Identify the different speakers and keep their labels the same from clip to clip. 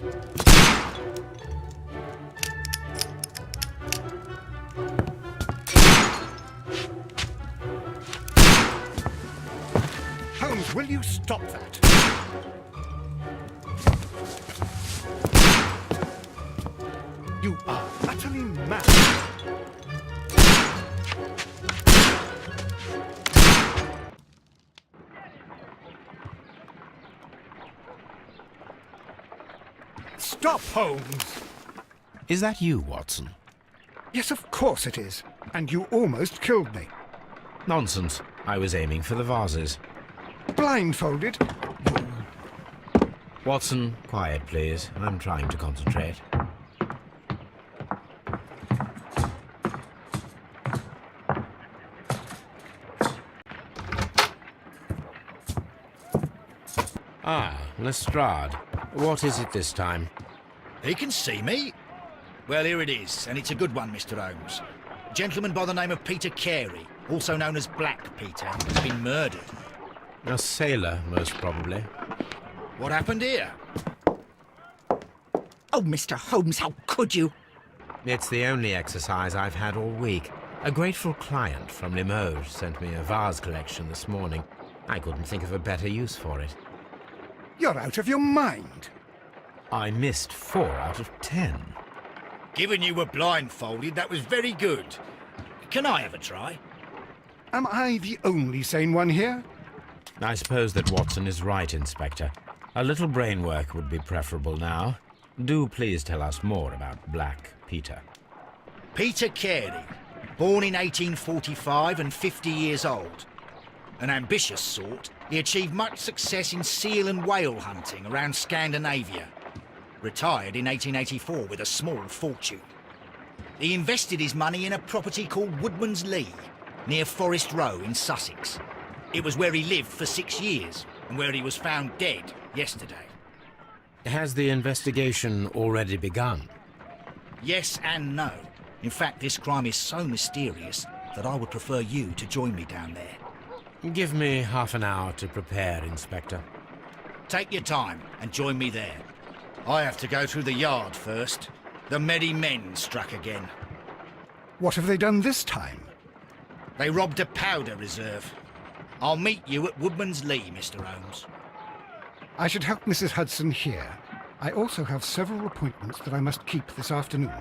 Speaker 1: this. Holmes, will you stop that? You are utterly mad. Stop, Holmes!
Speaker 2: Is that you, Watson?
Speaker 1: Yes, of course it is. And you almost killed me.
Speaker 2: Nonsense. I was aiming for the vases.
Speaker 1: Blindfolded?
Speaker 2: Watson, quiet, please. I'm trying to concentrate. Ah, Lestrade. What is it this time?
Speaker 3: He can see me. Well, here it is, and it's a good one, Mr. Holmes. A gentleman by the name of Peter Carey, also known as Black Peter, has been murdered.
Speaker 2: A sailor, most probably.
Speaker 3: What happened here?
Speaker 4: Oh, Mr. Holmes, how could you?
Speaker 2: It's the only exercise I've had all week. A grateful client from Limoges sent me a vase collection this morning. I couldn't think of a better use for it.
Speaker 1: You're out of your mind.
Speaker 2: I missed 4 out of 10.
Speaker 3: Given you were blindfolded, that was very good. Can I have a try?
Speaker 1: Am I the only sane one here?
Speaker 2: I suppose that Watson is right, Inspector. A little brain work would be preferable now. Do please tell us more about Black Peter.
Speaker 3: Peter Carey, born in 1845 and 50 years old. An ambitious sort, he achieved much success in seal and whale hunting around Scandinavia. Retired in 1884 with a small fortune. He invested his money in a property called Woodman's Lee, near Forest Row in Sussex. It was where he lived for 6 years, and where he was found dead yesterday.
Speaker 2: Has the investigation already begun?
Speaker 3: Yes and no. In fact, this crime is so mysterious that I would prefer you to join me down there.
Speaker 2: Give me half an hour to prepare, Inspector.
Speaker 3: Take your time and join me there. I have to go through the yard first. The merry men struck again.
Speaker 1: What have they done this time?
Speaker 3: They robbed a powder reserve. I'll meet you at Woodman's Lee, Mr. Holmes.
Speaker 1: I should help Mrs. Hudson here. I also have several appointments that I must keep this afternoon.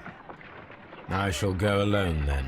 Speaker 2: I shall go alone, then.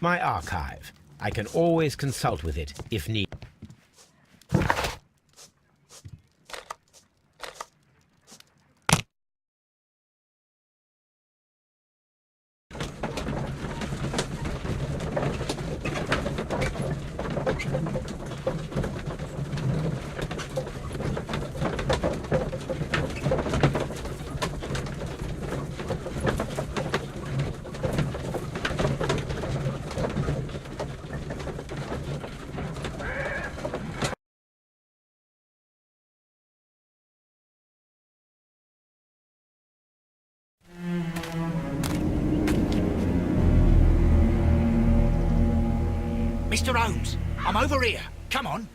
Speaker 2: My archive. I can always consult with it if need.
Speaker 3: Mr. Holmes, I'm over here. Come on.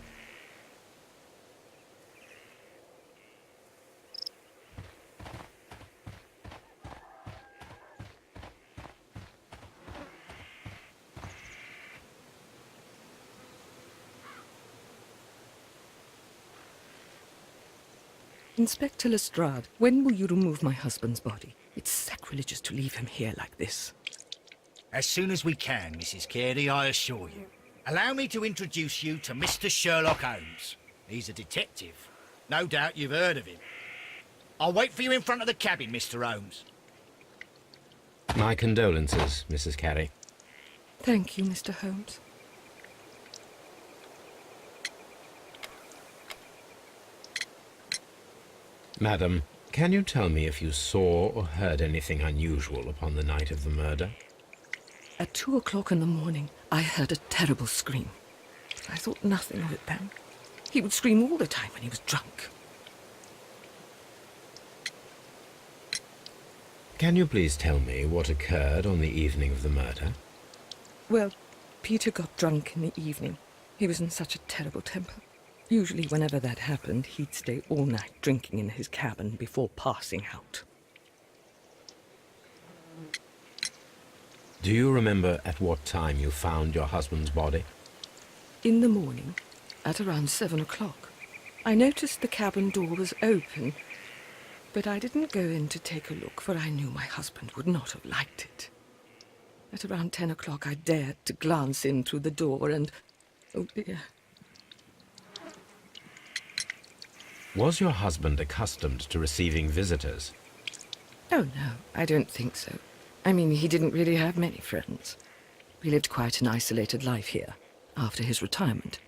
Speaker 4: Inspector Lestrade, when will you remove my husband's body? It's sacrilegious to leave him here like this.
Speaker 3: As soon as we can, Mrs. Carey, I assure you. Allow me to introduce you to Mr. Sherlock Holmes. He's a detective. No doubt you've heard of him. I'll wait for you in front of the cabin, Mr. Holmes.
Speaker 2: My condolences, Mrs. Carey.
Speaker 4: Thank you, Mr. Holmes.
Speaker 2: Madam, can you tell me if you saw or heard anything unusual upon the night of the murder?
Speaker 4: At 2 o'clock in the morning, I heard a terrible scream. I thought nothing of it then. He would scream all the time when he was drunk.
Speaker 2: Can you please tell me what occurred on the evening of the murder?
Speaker 4: Well, Peter got drunk in the evening. He was in such a terrible temper. Usually whenever that happened, he'd stay all night drinking in his cabin before passing out.
Speaker 2: Do you remember at what time you found your husband's body?
Speaker 4: In the morning, at around 7 o'clock, I noticed the cabin door was open, but I didn't go in to take a look, for I knew my husband would not have liked it. At around 10 o'clock, I dared to glance in through the door and... oh dear.
Speaker 2: Was your husband accustomed to receiving visitors?
Speaker 4: Oh no, I don't think so. I mean, he didn't really have many friends. We lived quite an isolated life here, after his retirement.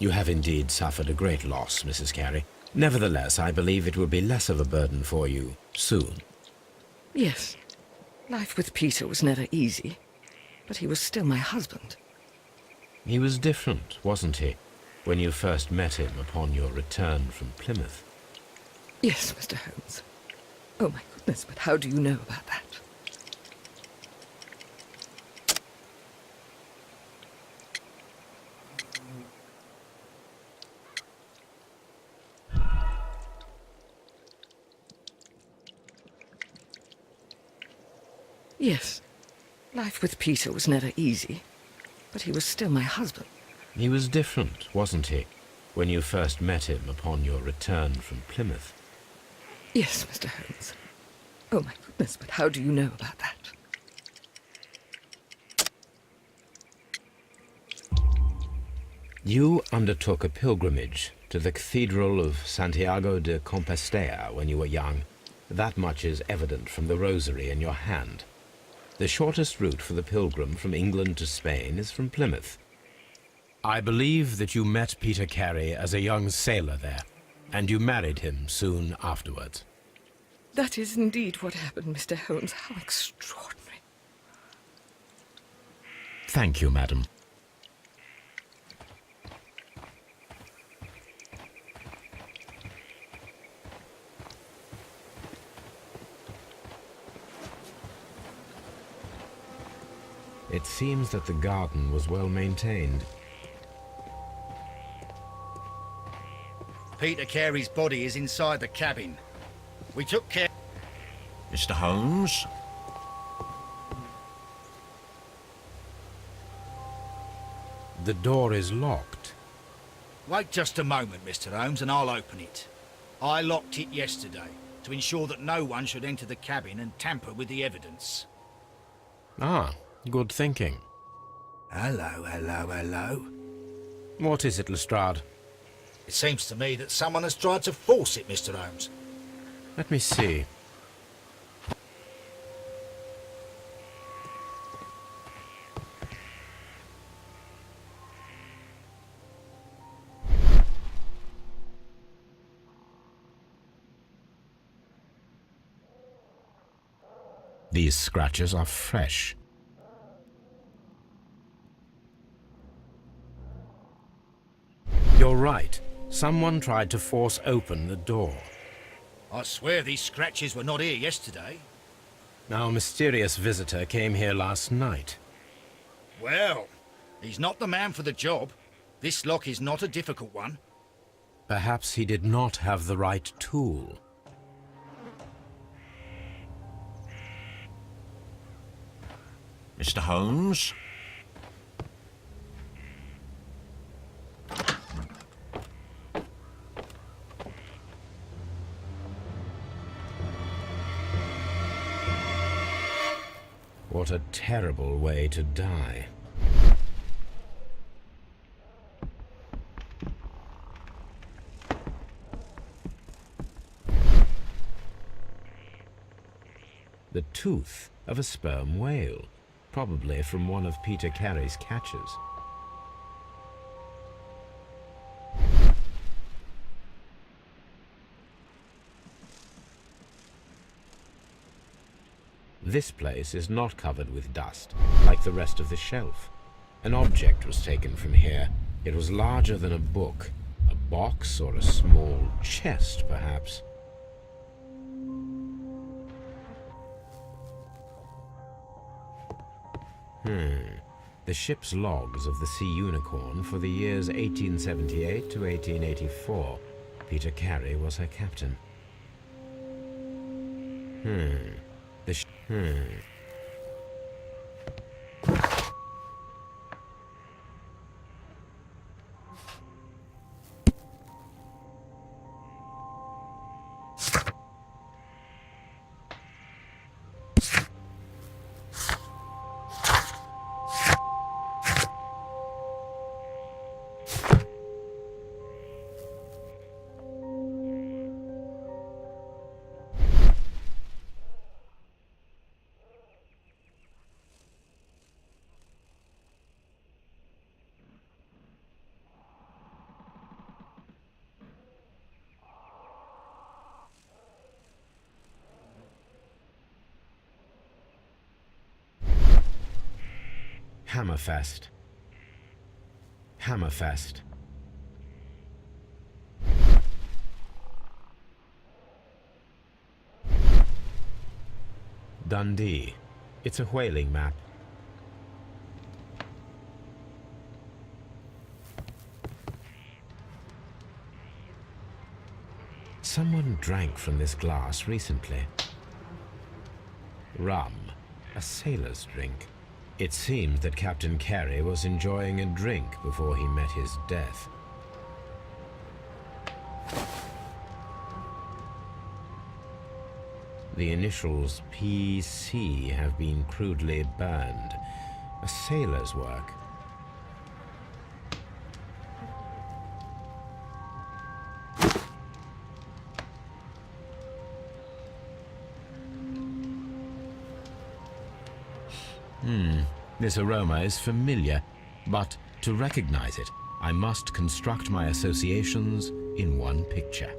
Speaker 2: You have indeed suffered a great loss, Mrs. Carey. Nevertheless, I believe it will be less of a burden for you soon.
Speaker 4: Yes, life with Peter was never easy, but he was still my husband.
Speaker 2: He was different, wasn't he, when you first met him upon your return from Plymouth?
Speaker 4: Yes, Mr. Holmes. Oh my goodness, but how do you know about that? Yes, life with Peter was never easy, but he was still my husband.
Speaker 2: He was different, wasn't he, when you first met him upon your return from Plymouth?
Speaker 4: Yes, Mr. Holmes. Oh my goodness, but how do you know about that?
Speaker 2: You undertook a pilgrimage to the Cathedral of Santiago de Compostela when you were young. That much is evident from the rosary in your hand. The shortest route for the pilgrim from England to Spain is from Plymouth. I believe that you met Peter Carey as a young sailor there, and you married him soon afterwards.
Speaker 4: That is indeed what happened, Mr. Holmes. How extraordinary.
Speaker 2: Thank you, madam. seems that the garden was well maintained.
Speaker 3: Peter Carey's body is inside the cabin. We took care...
Speaker 5: Mr. Holmes?
Speaker 2: The door is locked.
Speaker 3: Wait just a moment, Mr. Holmes, and I'll open it. I locked it yesterday to ensure that no one should enter the cabin and tamper with the evidence.
Speaker 2: Ah, good thinking.
Speaker 3: Hello, hello, hello.
Speaker 2: What is it, Lestrade?
Speaker 3: It seems to me that someone has tried to force it, Mr. Holmes.
Speaker 2: Let me see. These scratches are fresh. You're right. Someone tried to force open the door.
Speaker 3: I swear these scratches were not here yesterday.
Speaker 2: Our mysterious visitor came here last night.
Speaker 3: Well, he's not the man for the job. This lock is not a difficult one.
Speaker 2: Perhaps he did not have the right tool.
Speaker 5: Mr. Holmes?
Speaker 2: What a terrible way to die. The tooth of a sperm whale, probably from one of Peter Carey's catches. This place is not covered with dust, like the rest of the shelf. An object was taken from here. It was larger than a book, a box or a small chest, perhaps. The ship's logs of the Sea Unicorn for the years 1878 to 1884. Peter Carey was her captain. Hammerfest. Hammerfest. Dundee. It's a whaling map. Someone drank from this glass recently. Rum. A sailor's drink. It seemed that Captain Carey was enjoying a drink before he met his death. The initials PC have been crudely burned. A sailor's work. This aroma is familiar, but to recognize it, I must construct my associations in one picture.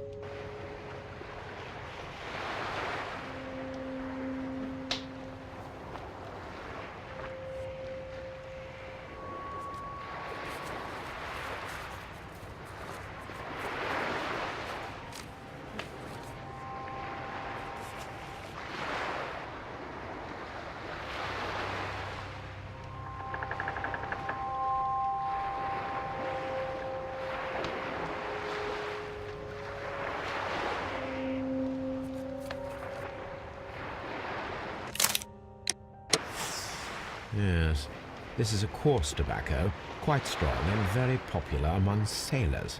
Speaker 2: Yes, this is a coarse tobacco, quite strong and very popular among sailors.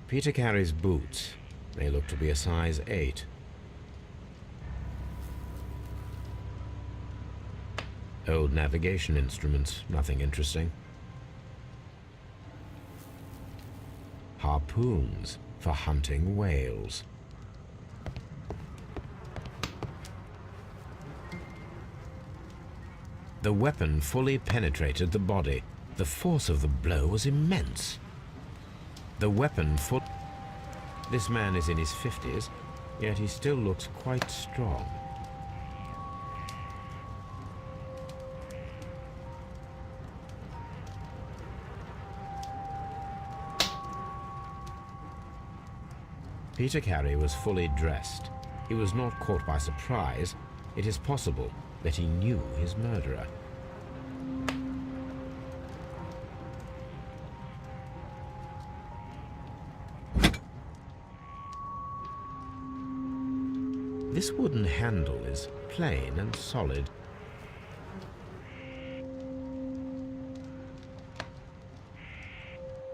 Speaker 2: Peter Carey's boots. They look to be a size 8. Old navigation instruments, nothing interesting. Harpoons for hunting whales. The weapon fully penetrated the body. The force of the blow was immense. The weapon full... This man is in his 50s, yet he still looks quite strong. Peter Carey was fully dressed. He was not caught by surprise. It is possible that he knew his murderer. This wooden handle is plain and solid.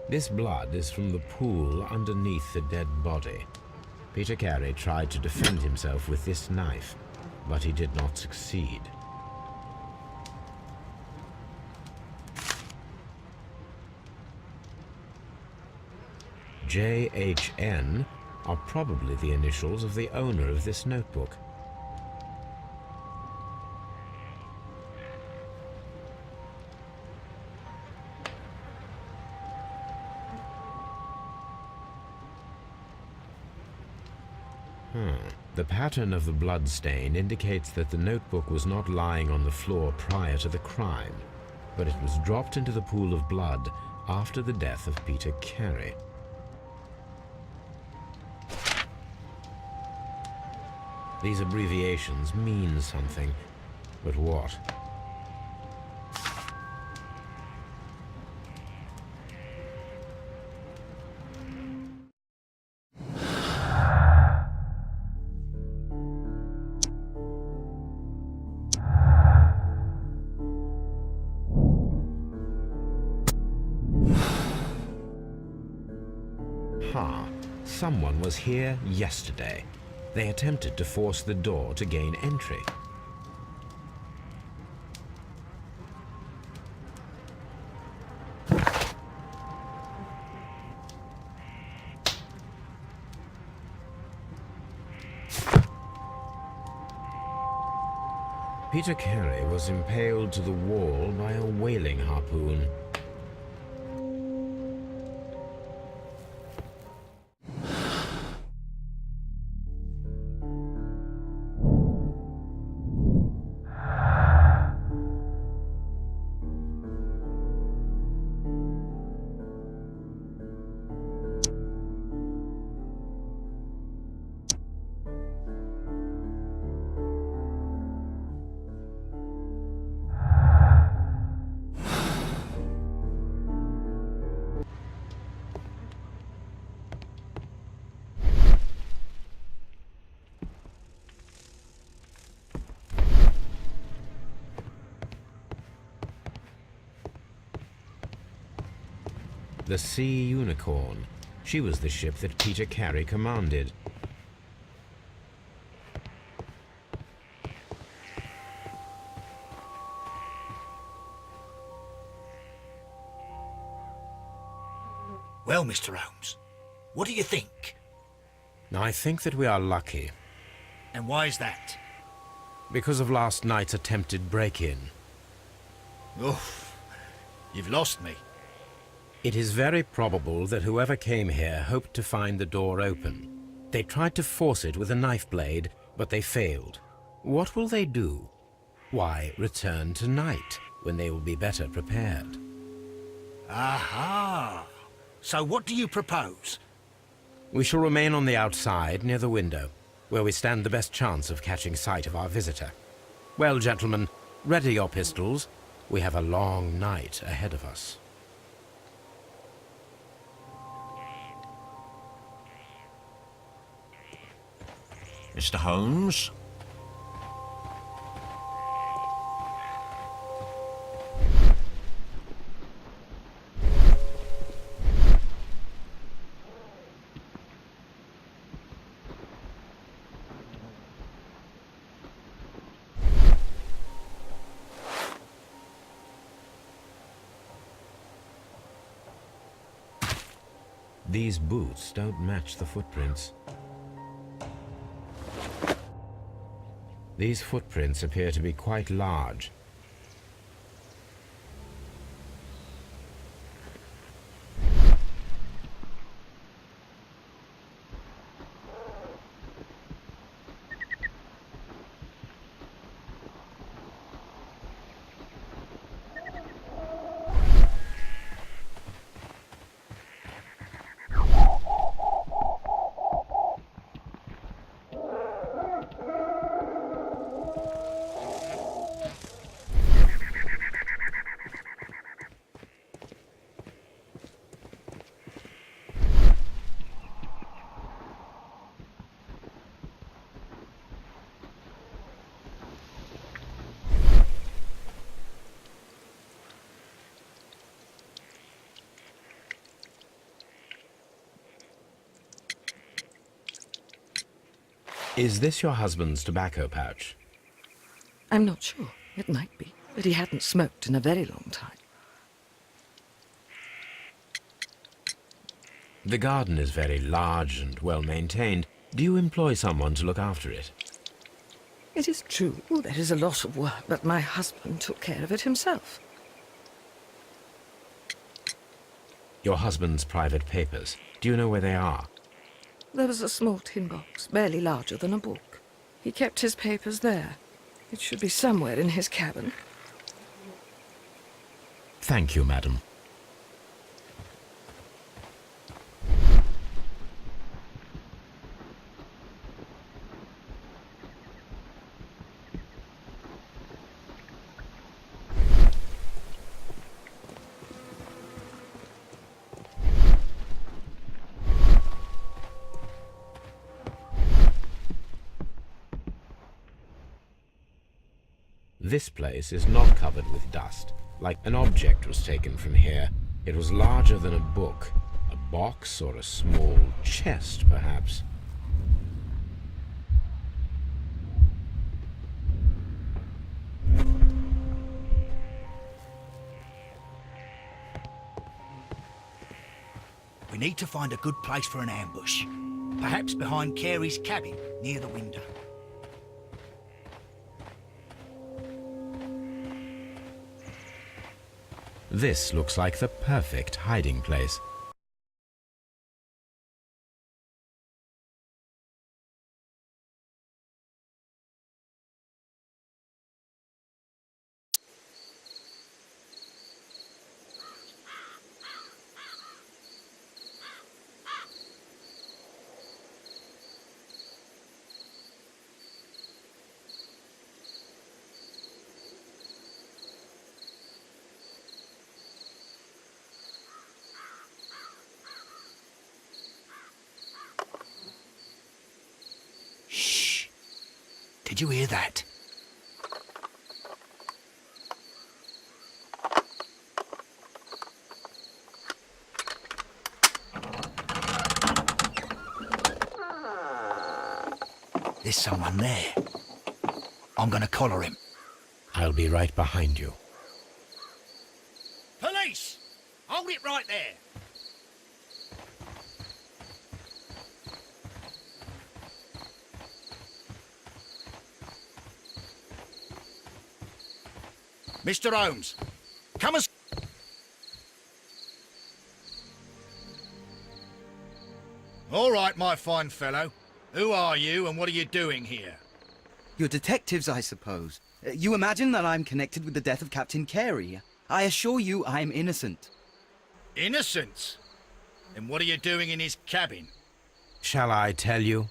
Speaker 2: This blood is from the pool underneath the dead body. Peter Carey tried to defend himself with this knife, but he did not succeed. JHN are probably the initials of the owner of this notebook. The pattern of the blood stain indicates that the notebook was not lying on the floor prior to the crime, but it was dropped into the pool of blood after the death of Peter Carey. These abbreviations mean something, but what? Someone was here yesterday. They attempted to force the door to gain entry. Peter Carey was impaled to the wall by a whaling harpoon. The Sea Unicorn. She was the ship that Peter Carey commanded.
Speaker 3: Well, Mr. Holmes, what do you think?
Speaker 2: I think that we are lucky.
Speaker 3: And why is that?
Speaker 2: Because of last night's attempted break-in.
Speaker 3: Oh, you've lost me.
Speaker 2: It is very probable that whoever came here hoped to find the door open. They tried to force it with a knife blade, but they failed. What will they do? Why, return tonight, when they will be better prepared.
Speaker 3: Aha! So what do you propose?
Speaker 2: We shall remain on the outside, near the window, where we stand the best chance of catching sight of our visitor. Well, gentlemen, ready your pistols. We have a long night ahead of us.
Speaker 5: Mr. Holmes?
Speaker 2: These boots don't match the footprints. These footprints appear to be quite large. Is this your husband's tobacco pouch?
Speaker 4: I'm not sure. It might be, but he hadn't smoked in a very long time.
Speaker 2: The garden is very large and well maintained. Do you employ someone to look after it?
Speaker 4: It is true, there is a lot of work, but my husband took care of it himself.
Speaker 2: Your husband's private papers. Do you know where they are?
Speaker 4: There was a small tin box, barely larger than a book. He kept his papers there. It should be somewhere in his cabin.
Speaker 2: Thank you, madam. This place is not covered with dust. Like an object was taken from here. It was larger than a book. A box or a small chest, perhaps.
Speaker 3: We need to find a good place for an ambush. Perhaps behind Carey's cabin, near the window.
Speaker 2: This looks like the perfect hiding place.
Speaker 3: Did you hear that? There's someone there. I'm gonna collar him.
Speaker 2: I'll be right behind you.
Speaker 3: Police! Hold it right there. Mr. Holmes, come as... All right, my fine fellow. Who are you and what are you doing here?
Speaker 6: You're detectives, I suppose. You imagine that I'm connected with the death of Captain Carey. I assure you I'm innocent.
Speaker 3: Innocent? And what are you doing in his cabin?
Speaker 2: Shall I tell you?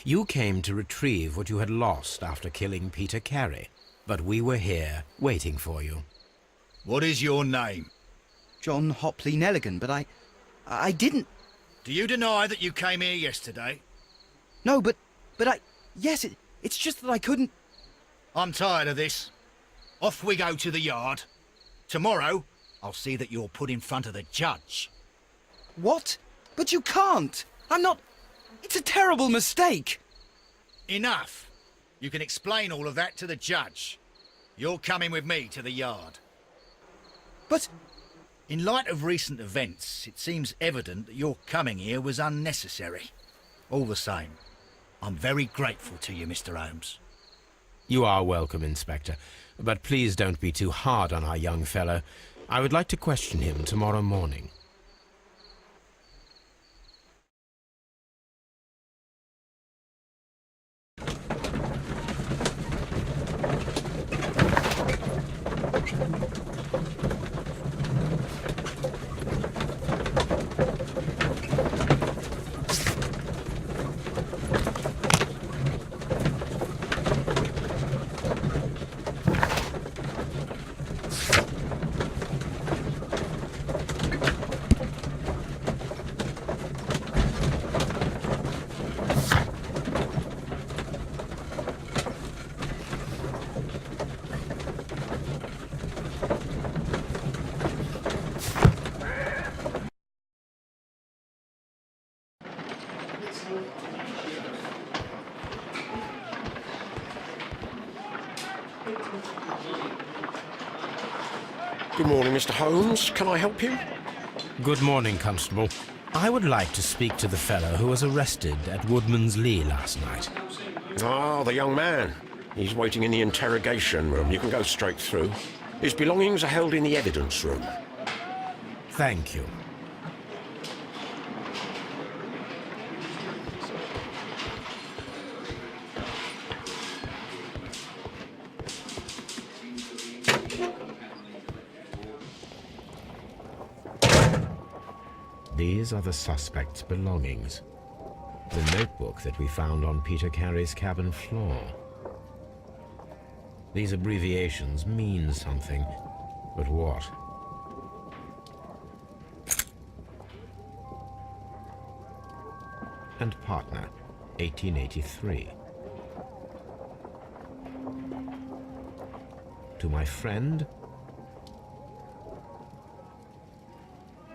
Speaker 2: You came to retrieve what you had lost after killing Peter Carey. But we were here, waiting for you.
Speaker 3: What is your name?
Speaker 6: John Hopley Nelligan, but I didn't...
Speaker 3: Do you deny that you came here yesterday?
Speaker 6: No, but Yes, it's just that I couldn't...
Speaker 3: I'm tired of this. Off we go to the yard. Tomorrow, I'll see that you're put in front of the judge.
Speaker 6: What? But you can't! I'm not... It's a terrible mistake!
Speaker 3: Enough. You can explain all of that to the judge. You're coming with me to the yard.
Speaker 6: But...
Speaker 3: In light of recent events, it seems evident that your coming here was unnecessary. All the same, I'm very grateful to you, Mr. Holmes.
Speaker 2: You are welcome, Inspector. But please don't be too hard on our young fellow. I would like to question him tomorrow morning.
Speaker 7: Good morning, Mr. Holmes. Can I help you?
Speaker 2: Good morning, Constable. I would like to speak to the fellow who was arrested at Woodman's Lee last night.
Speaker 7: Ah, the young man. He's waiting in the interrogation room. You can go straight through. His belongings are held in the evidence room.
Speaker 2: Thank you. These are the suspect's belongings. The notebook that we found on Peter Carey's cabin floor. These abbreviations mean something, but what? And partner, 1883. To my friend,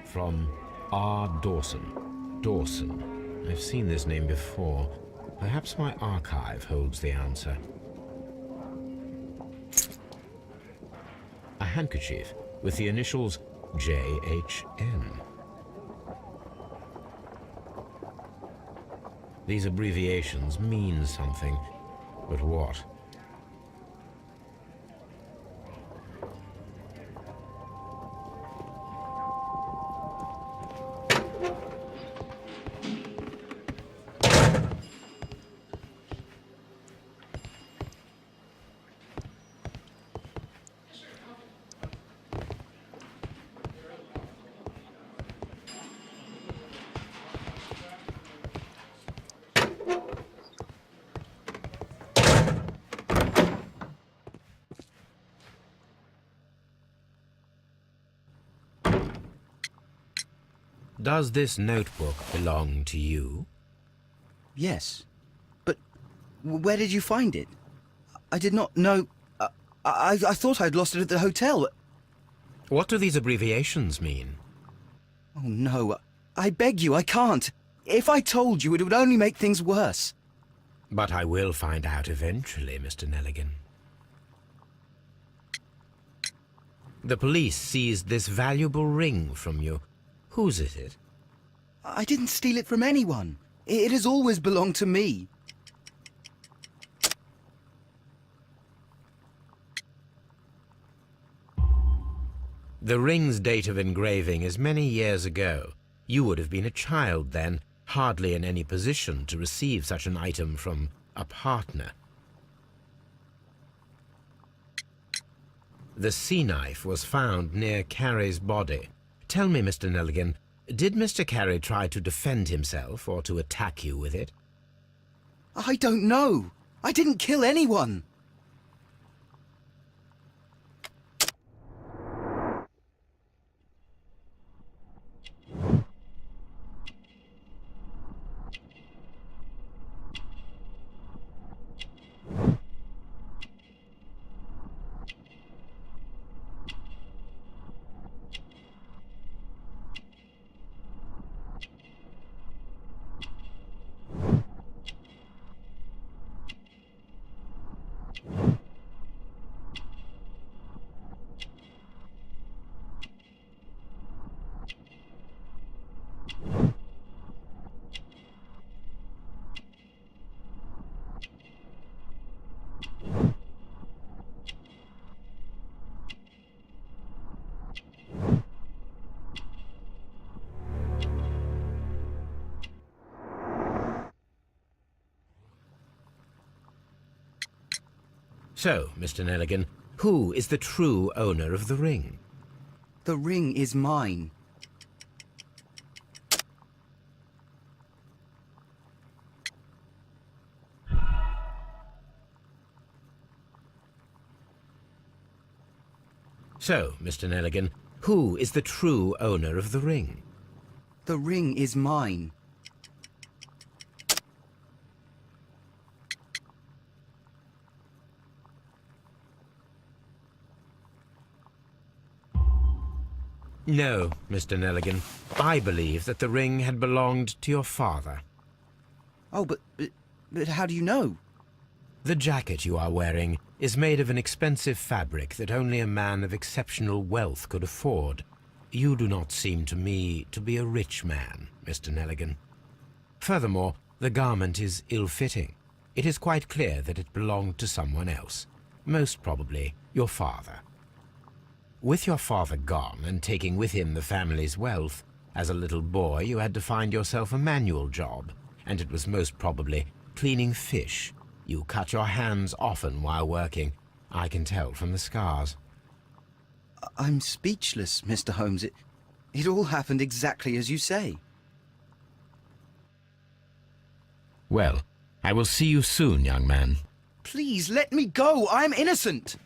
Speaker 2: from R. Dawson. Dawson. I've seen this name before. Perhaps my archive holds the answer. A handkerchief with the initials J.H.N. These abbreviations mean something, but what? Does this notebook belong to you?
Speaker 6: Yes. But where did you find it? I did not know... I thought I'd lost it at the hotel.
Speaker 2: What do these abbreviations mean?
Speaker 6: Oh, no. I beg you, I can't. If I told you, it would only make things worse.
Speaker 2: But I will find out eventually, Mr. Nelligan. The police seized this valuable ring from you. Whose is it?
Speaker 6: I didn't steal it from anyone. It has always belonged to me.
Speaker 2: The ring's date of engraving is many years ago. You would have been a child then, hardly in any position to receive such an item from a partner. The sea knife was found near Carey's body. Tell me, Mr. Nelligan, did Mr. Carey try to defend himself or to attack you with it?
Speaker 6: I don't know. I didn't kill anyone.
Speaker 2: So, Mr. Nelligan, who is the true owner of the ring?
Speaker 6: The ring is mine.
Speaker 2: So, Mr. Nelligan, who is the true owner of the ring?
Speaker 6: The ring is mine.
Speaker 2: No, Mr. Nelligan. I believe that the ring had belonged to your father.
Speaker 6: Oh, but how do you know?
Speaker 2: The jacket you are wearing is made of an expensive fabric that only a man of exceptional wealth could afford. You do not seem to me to be a rich man, Mr. Nelligan. Furthermore, the garment is ill-fitting. It is quite clear that it belonged to someone else, most probably your father. With your father gone and taking with him the family's wealth, as a little boy you had to find yourself a manual job, and it was most probably cleaning fish. You cut your hands often while working. I can tell from the scars.
Speaker 6: I'm speechless, Mr. Holmes. It all happened exactly as you say.
Speaker 2: Well, I will see you soon, young man.
Speaker 6: Please, let me go! I'm innocent!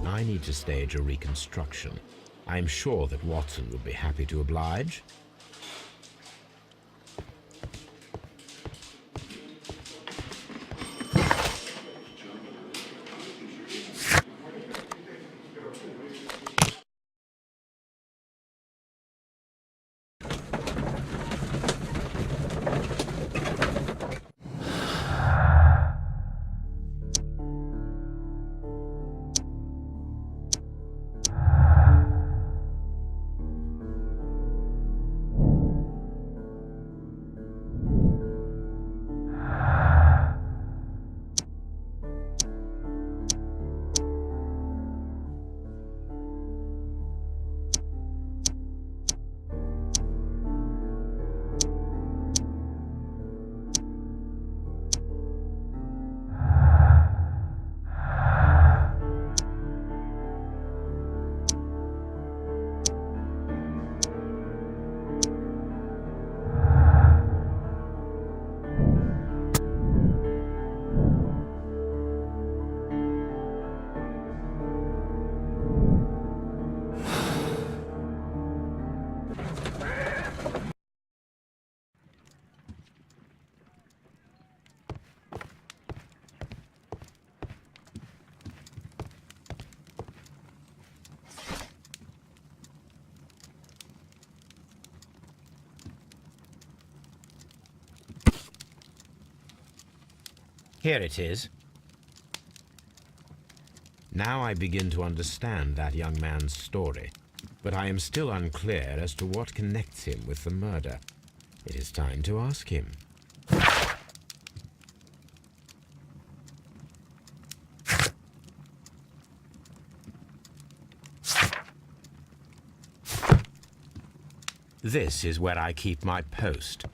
Speaker 2: I need to stage a reconstruction. I am sure that Watson would be happy to oblige. Here it is. Now I begin to understand that young man's story, but I am still unclear as to what connects him with the murder. It is time to ask him. This is where I keep my post.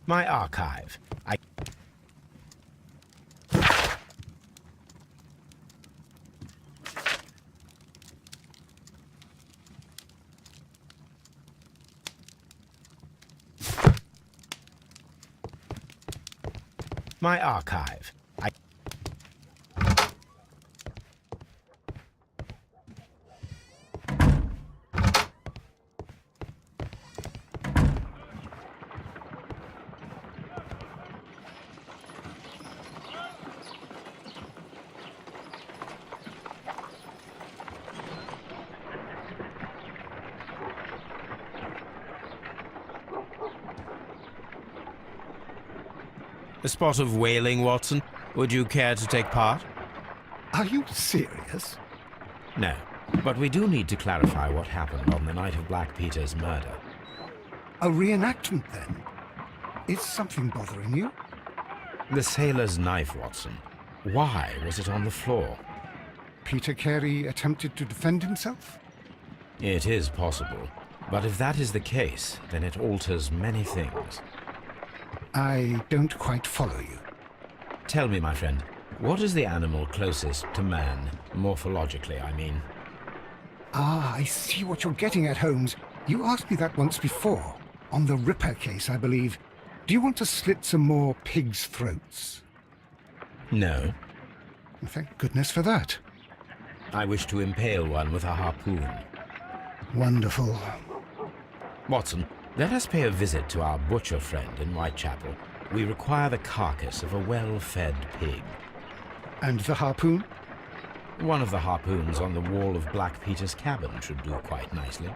Speaker 2: My archive. My archive. A spot of whaling, Watson? Would you care to take part?
Speaker 1: Are you serious?
Speaker 2: No, but we do need to clarify what happened on the night of Black Peter's murder.
Speaker 1: A reenactment, then? Is something bothering you?
Speaker 2: The sailor's knife, Watson. Why was it on the floor?
Speaker 1: Peter Carey attempted to defend himself?
Speaker 2: It is possible, but if that is the case, then it alters many things.
Speaker 1: I don't quite follow you.
Speaker 2: Tell me, my friend, what is the animal closest to man, morphologically, I mean?
Speaker 1: Ah, I see what you're getting at, Holmes. You asked me that once before. On the Ripper case, I believe. Do you want to slit some more pigs' throats?
Speaker 2: No.
Speaker 1: Thank goodness for that.
Speaker 2: I wish to impale one with a harpoon.
Speaker 1: Wonderful.
Speaker 2: Watson, let us pay a visit to our butcher friend in Whitechapel. We require the carcass of a well-fed pig.
Speaker 1: And the harpoon?
Speaker 2: One of the harpoons on the wall of Black Peter's cabin should do quite nicely.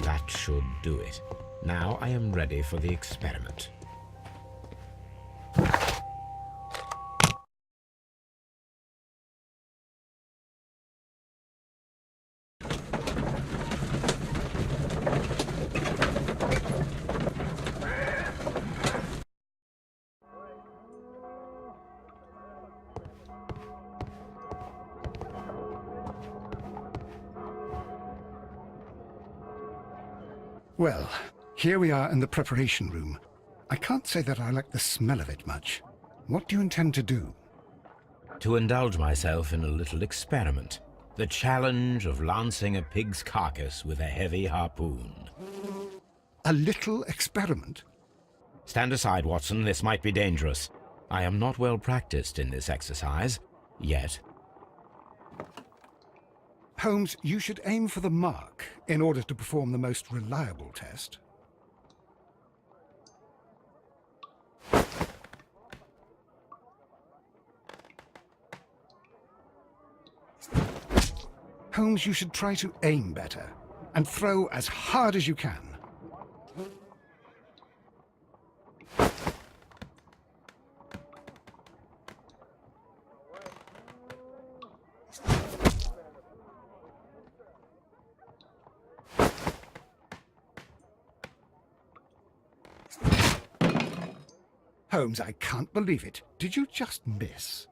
Speaker 2: That should do it. Now I am ready for the experiment.
Speaker 1: Well, here we are in the preparation room. I can't say that I like the smell of it much. What do you intend to do?
Speaker 2: To indulge myself in a little experiment. The challenge of lancing a pig's carcass with a heavy harpoon.
Speaker 1: A little experiment?
Speaker 2: Stand aside, Watson. This might be dangerous. I am not well practiced in this exercise, yet.
Speaker 1: Holmes, you should aim for the mark in order to perform the most reliable test. Holmes, you should try to aim better and throw as hard as you can. Holmes, I can't believe it. Did you just miss?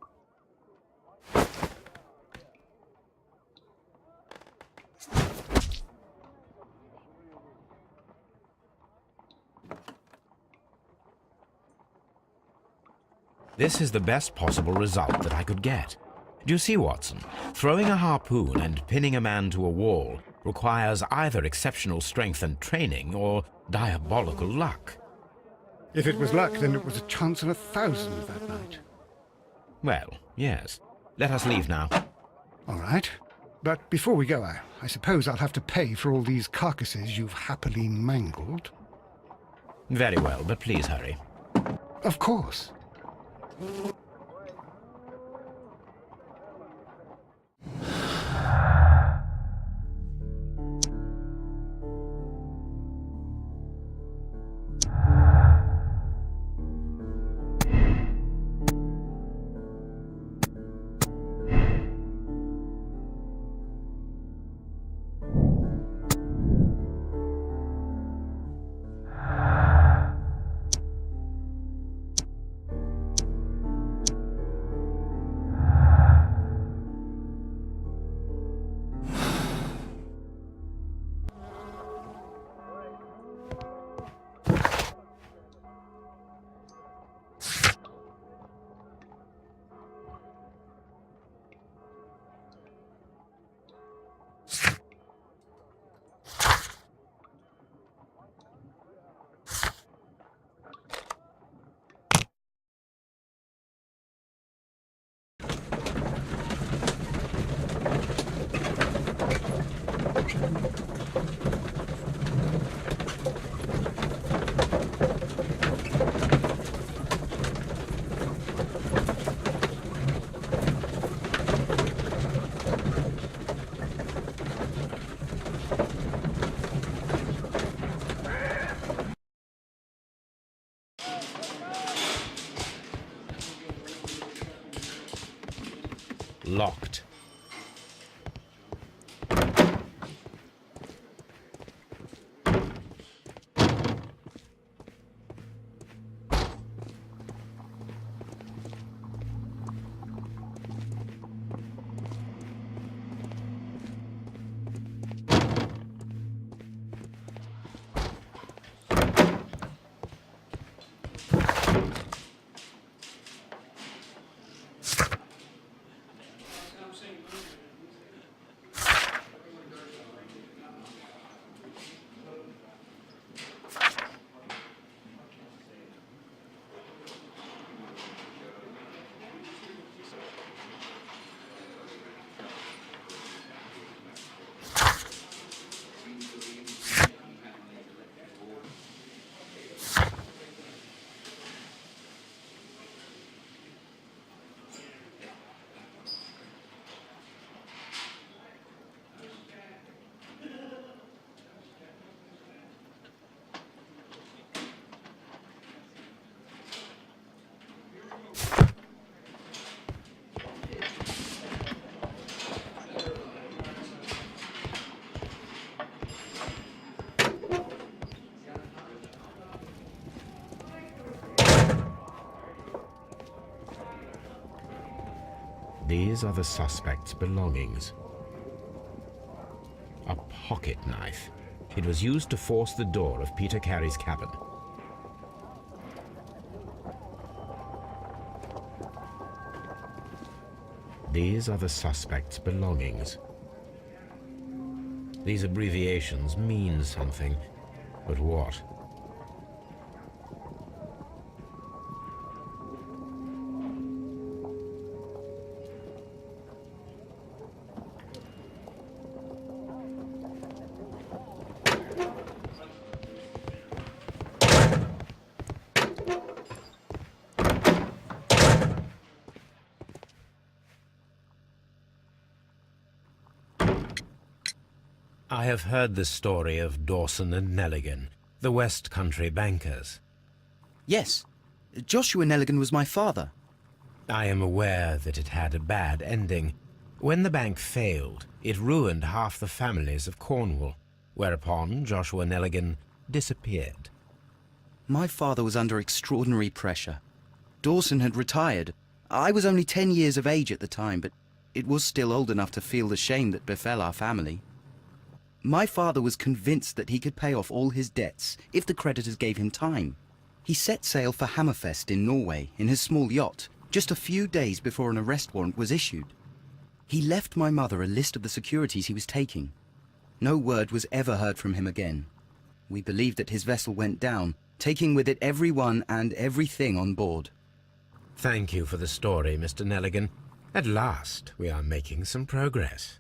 Speaker 2: This is the best possible result that I could get. Do you see, Watson? Throwing a harpoon and pinning a man to a wall requires either exceptional strength and training or diabolical luck.
Speaker 1: If it was luck, then it was a chance in 1,000 that night.
Speaker 2: Well, yes. Let us leave now.
Speaker 1: All right. But before we go, I suppose I'll have to pay for all these carcasses you've happily mangled.
Speaker 2: Very well, but please hurry.
Speaker 1: Of course.
Speaker 2: locked. These are the suspect's belongings. A pocket knife. It was used to force the door of Peter Carey's cabin. These are the suspect's belongings. These abbreviations mean something, but what? I have heard the story of Dawson and Nelligan, the West Country bankers.
Speaker 6: Yes. Joshua Nelligan was my father.
Speaker 2: I am aware that it had a bad ending. When the bank failed, it ruined half the families of Cornwall, whereupon Joshua Nelligan disappeared.
Speaker 6: My father was under extraordinary pressure. Dawson had retired. I was only 10 years of age at the time, but it was still old enough to feel the shame that befell our family. My father was convinced that he could pay off all his debts if the creditors gave him time. He set sail for Hammerfest in Norway in his small yacht, just a few days before an arrest warrant was issued. He left my mother a list of the securities he was taking. No word was ever heard from him again. We believe that his vessel went down, taking with it everyone and everything on board.
Speaker 2: Thank you for the story, Mr. Nelligan. At last, we are making some progress.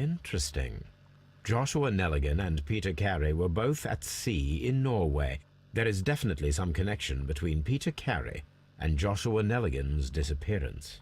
Speaker 2: Interesting. Joshua Nelligan and Peter Carey were both at sea in Norway. There is definitely some connection between Peter Carey and Joshua Nelligan's disappearance.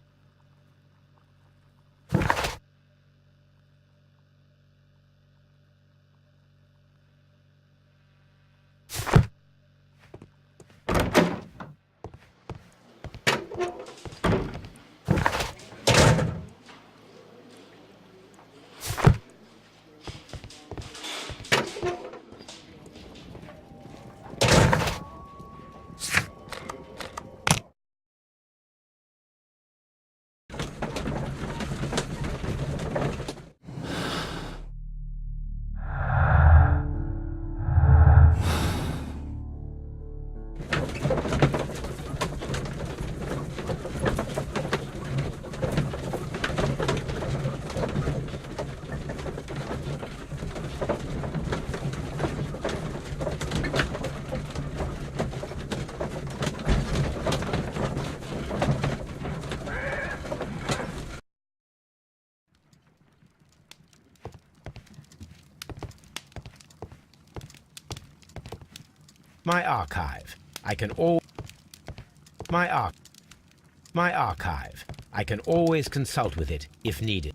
Speaker 2: My archive. I can always consult with it if needed.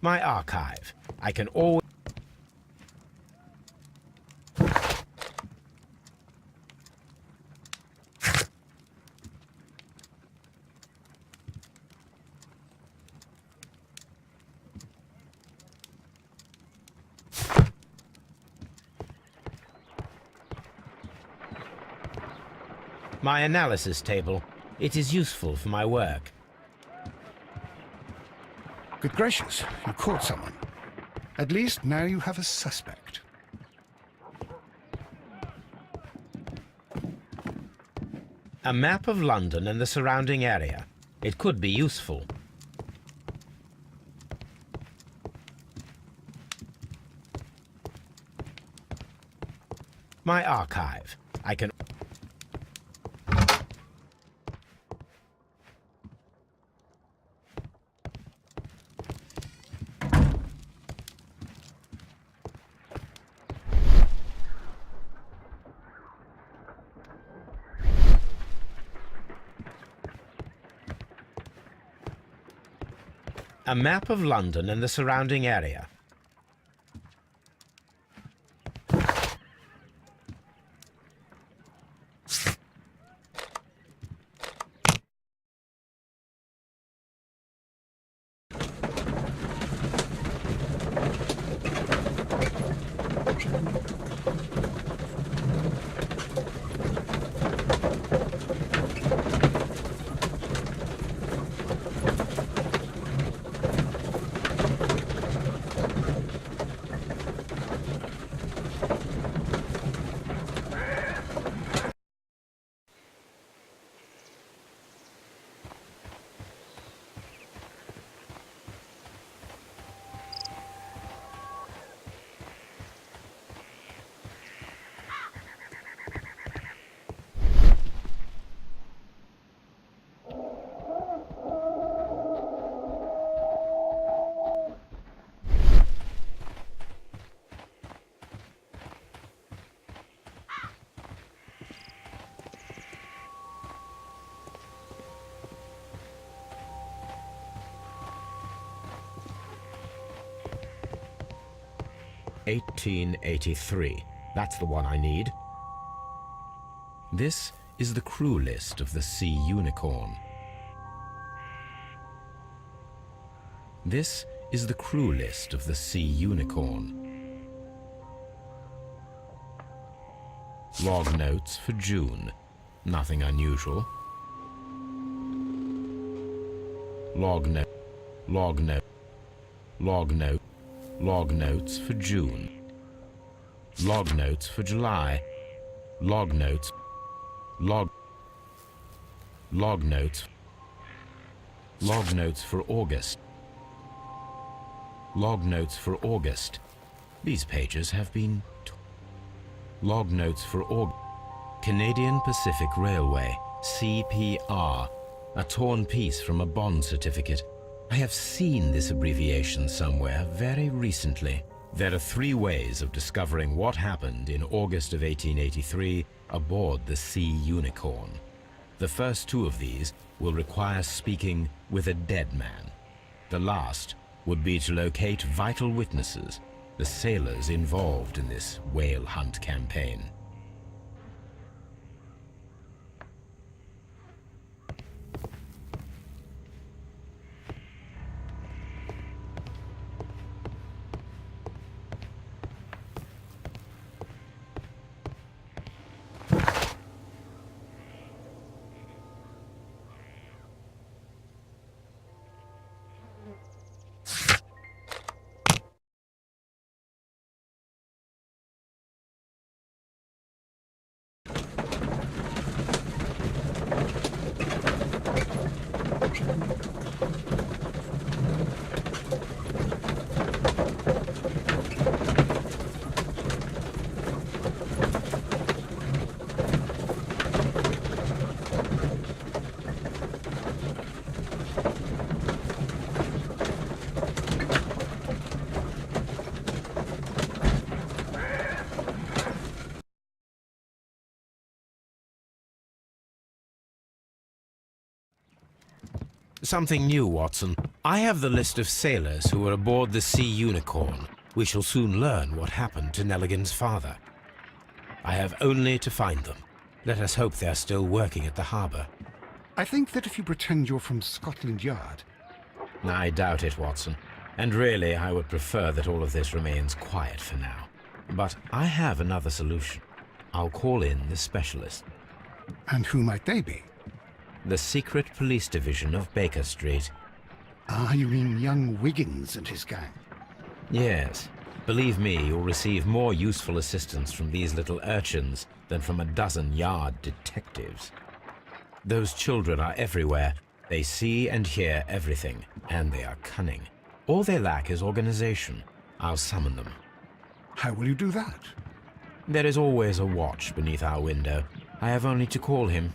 Speaker 2: My archive. I can always... My analysis table. It is useful for my work.
Speaker 1: Good gracious, you caught someone. At least now you have a suspect.
Speaker 2: A map of London and the surrounding area. It could be useful. My archive. I can... A map of London and the surrounding area. (1883). That's the one I need. This is the crew list of the Sea Unicorn. This is the crew list of the Sea Unicorn. Log notes for June. Nothing unusual. Log note. Log note. Log note. Log notes for June. Log notes for July. Log notes. Log notes. Log notes for August. Log notes for August. These pages have been... Log notes for Canadian Pacific Railway, CPR, a torn piece from a bond certificate. I have seen this abbreviation somewhere very recently. There are 3 ways of discovering what happened in August of 1883 aboard the Sea Unicorn. The first 2 of these will require speaking with a dead man. The last would be to locate vital witnesses, the sailors involved in this whale hunt campaign. Something new, Watson. I have the list of sailors who were aboard the Sea Unicorn. We shall soon learn what happened to Nelligan's father. I have only to find them. Let us hope they are still working at the harbour.
Speaker 1: I think that if you pretend you're from Scotland Yard...
Speaker 2: I doubt it, Watson. And really, I would prefer that all of this remains quiet for now. But I have another solution. I'll call in the specialist.
Speaker 1: And who might they be?
Speaker 2: The secret police division of Baker Street.
Speaker 1: Ah, you mean young Wiggins and his gang?
Speaker 2: Yes. Believe me, you'll receive more useful assistance from these little urchins than from a dozen yard detectives. Those children are everywhere. They see and hear everything, and they are cunning. All they lack is organization. I'll summon them.
Speaker 1: How will you do that?
Speaker 2: There is always a watch beneath our window. I have only to call him.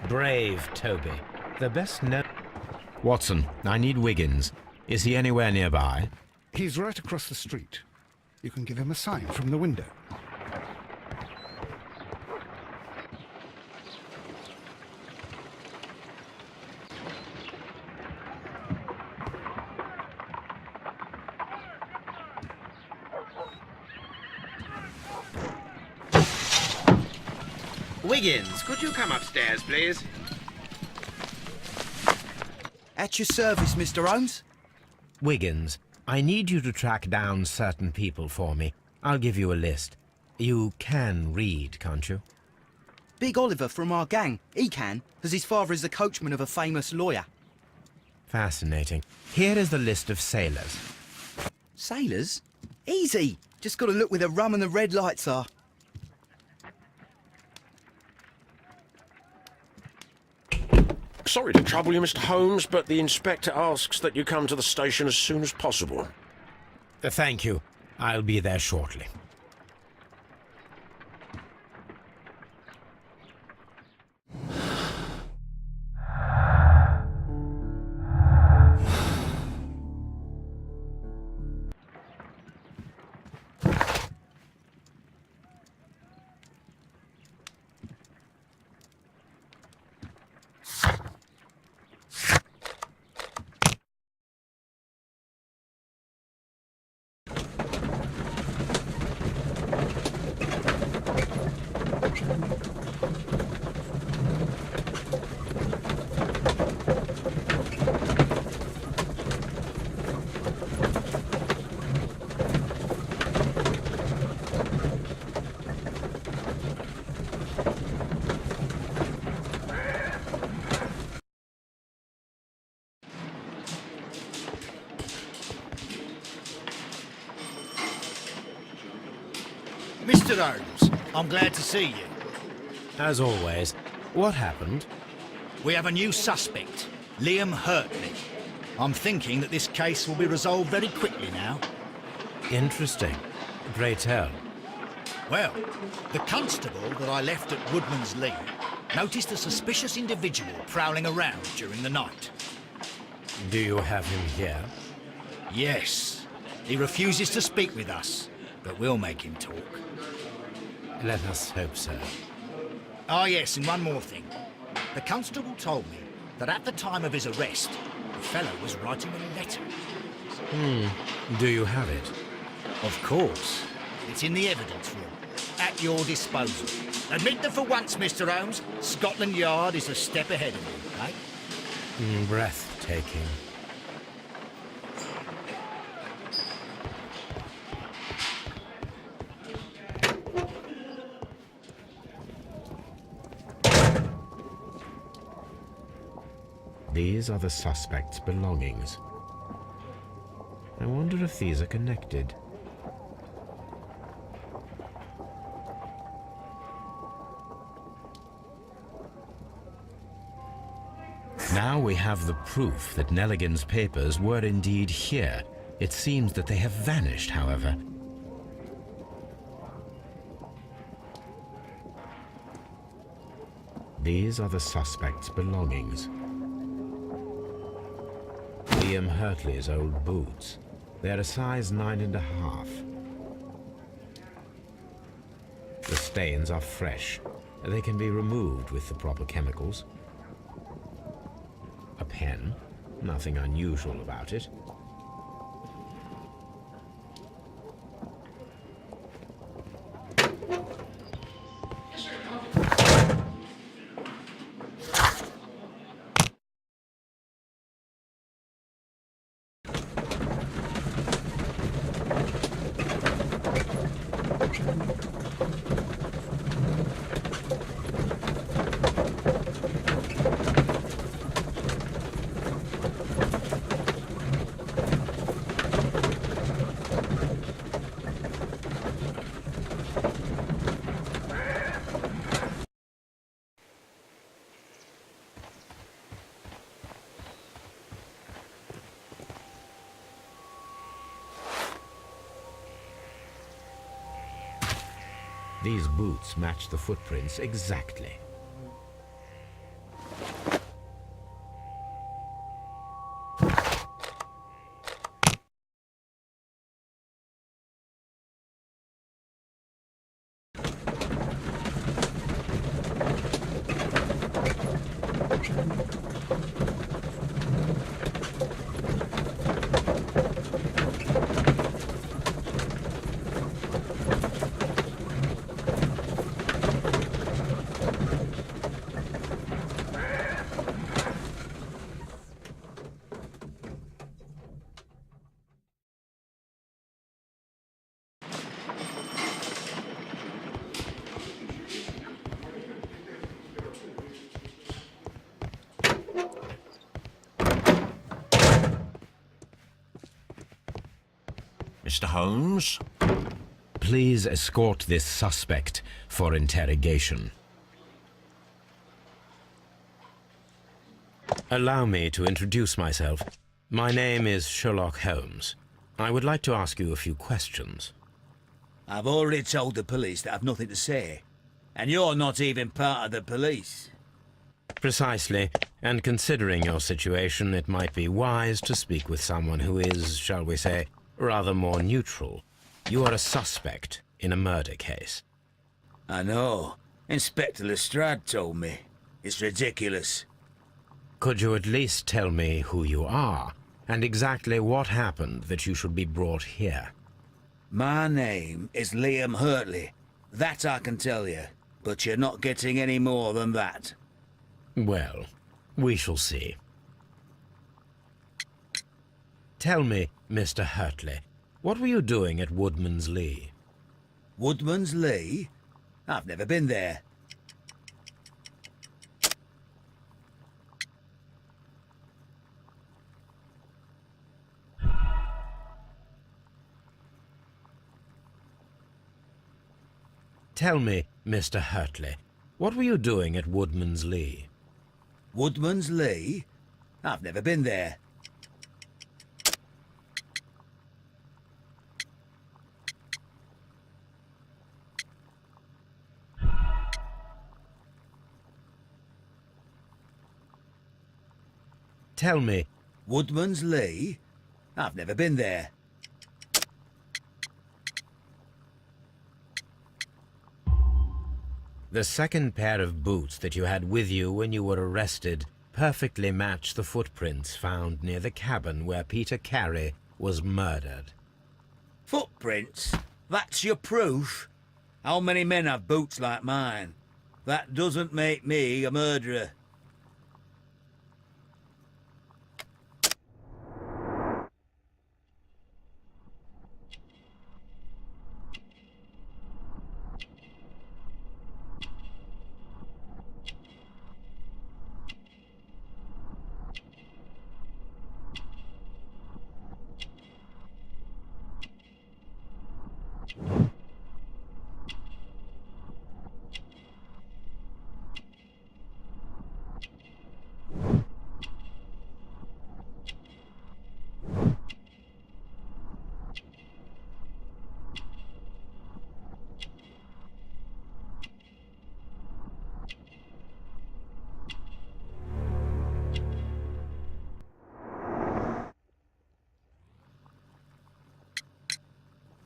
Speaker 2: Brave Toby. The best known... Watson, I need Wiggins. Is he anywhere nearby?
Speaker 1: He's right across the street. You can give him a sign from the window.
Speaker 8: Wiggins, could you come upstairs, please?
Speaker 6: At your service, Mr. Holmes.
Speaker 2: Wiggins, I need you to track down certain people for me. I'll give you a list. You can read, can't you?
Speaker 6: Big Oliver from our gang. He can, as his father is the coachman of a famous lawyer.
Speaker 2: Fascinating. Here is the list of sailors.
Speaker 6: Sailors? Easy. Just got to look where the rum and the red lights are.
Speaker 7: Sorry to trouble you, Mr. Holmes, but the inspector asks that you come to the station as soon as possible.
Speaker 2: Thank you. I'll be there shortly.
Speaker 3: Mr. Holmes, I'm glad to see you.
Speaker 2: As always. What happened?
Speaker 3: We have a new suspect, Liam Hurtley. I'm thinking that this case will be resolved very quickly now.
Speaker 2: Interesting. Pray tell.
Speaker 3: Well, the constable that I left at Woodman's Lee noticed a suspicious individual prowling around during the night.
Speaker 2: Do you have him here?
Speaker 3: Yes, he refuses to speak with us, but we'll make him talk.
Speaker 2: Let us hope so.
Speaker 3: Ah, yes, and one more thing. The constable told me that at the time of his arrest, the fellow was writing a letter.
Speaker 2: Do you have it?
Speaker 3: Of course. It's in the evidence room, at your disposal. Admit that for once, Mr. Holmes, Scotland Yard is a step ahead of you, eh?
Speaker 2: Breathtaking. These are the suspect's belongings. I wonder if these are connected. Now we have the proof that Nelligan's papers were indeed here. It seems that they have vanished, however. These are the suspect's belongings. Liam Hurtley's old boots. They're a size 9.5. The stains are fresh. They can be removed with the proper chemicals. A pen. Nothing unusual about it. These boots match the footprints exactly.
Speaker 5: Mr. Holmes?
Speaker 2: Please escort this suspect for interrogation. Allow me to introduce myself. My name is Sherlock Holmes. I would like to ask you a few questions.
Speaker 9: I've already told the police that I've nothing to say. And you're not even part of the police.
Speaker 2: Precisely, and considering your situation, it might be wise to speak with someone who is, shall we say, rather more neutral. You are a suspect in a murder case.
Speaker 9: I know. Inspector Lestrade told me. It's ridiculous.
Speaker 2: Could you at least tell me who you are, and exactly what happened that you should be brought here?
Speaker 9: My name is Liam Hurtley. That I can tell you. But you're not getting any more than that.
Speaker 2: Well, we shall see. Tell me, Mr. Hurtley, what were you doing at Woodman's Lee?
Speaker 9: Woodman's Lee? I've never been there.
Speaker 2: Tell me, Mr. Hurtley, what were you doing at Woodman's Lee?
Speaker 9: Woodman's Lee? I've never been there.
Speaker 2: Tell me.
Speaker 9: Woodman's Lee? I've never been there.
Speaker 2: The second pair of boots that you had with you when you were arrested perfectly match the footprints found near the cabin where Peter Carey was murdered.
Speaker 9: Footprints? That's your proof? How many men have boots like mine? That doesn't make me a murderer.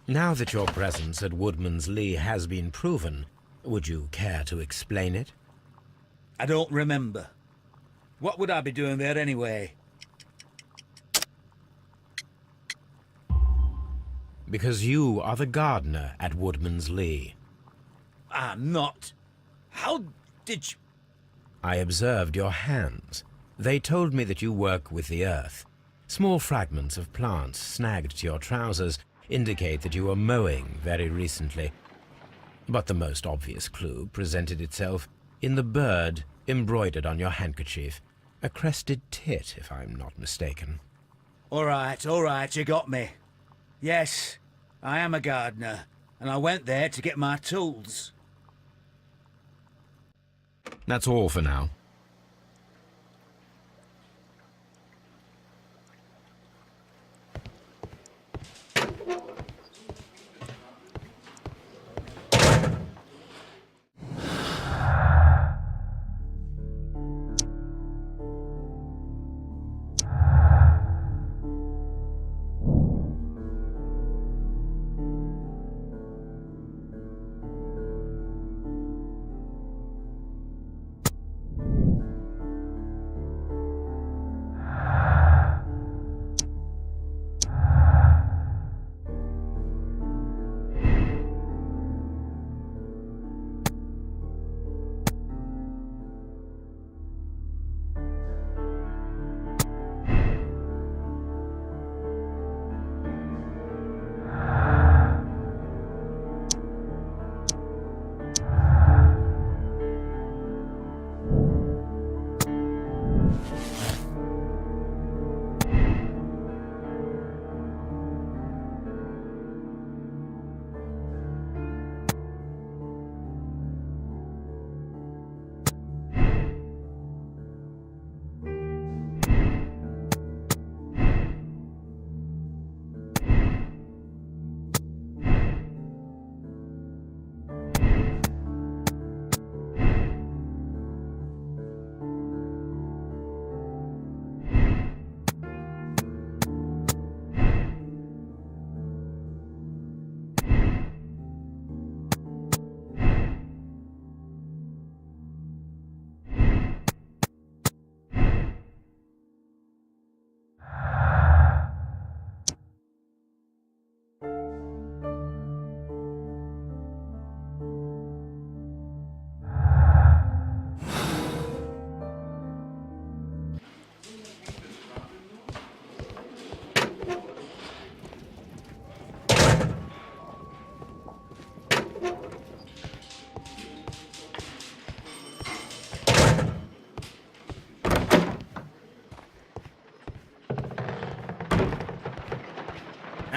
Speaker 2: Now that your presence at Woodman's Lee has been proven, would you care to explain it?
Speaker 9: I don't remember. What would I be doing there anyway?
Speaker 2: Because you are the gardener at Woodman's Lee.
Speaker 9: I'm not. How did you...
Speaker 2: I observed your hands. They told me that you work with the earth. Small fragments of plants snagged to your trousers indicate that you were mowing very recently. But the most obvious clue presented itself in the bird embroidered on your handkerchief. A crested tit, if I'm not mistaken.
Speaker 9: All right, you got me. Yes, I am a gardener, and I went there to get my tools.
Speaker 2: That's all for now.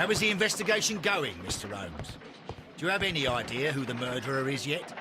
Speaker 3: How is the investigation going, Mr. Holmes? Do you have any idea who the murderer is yet?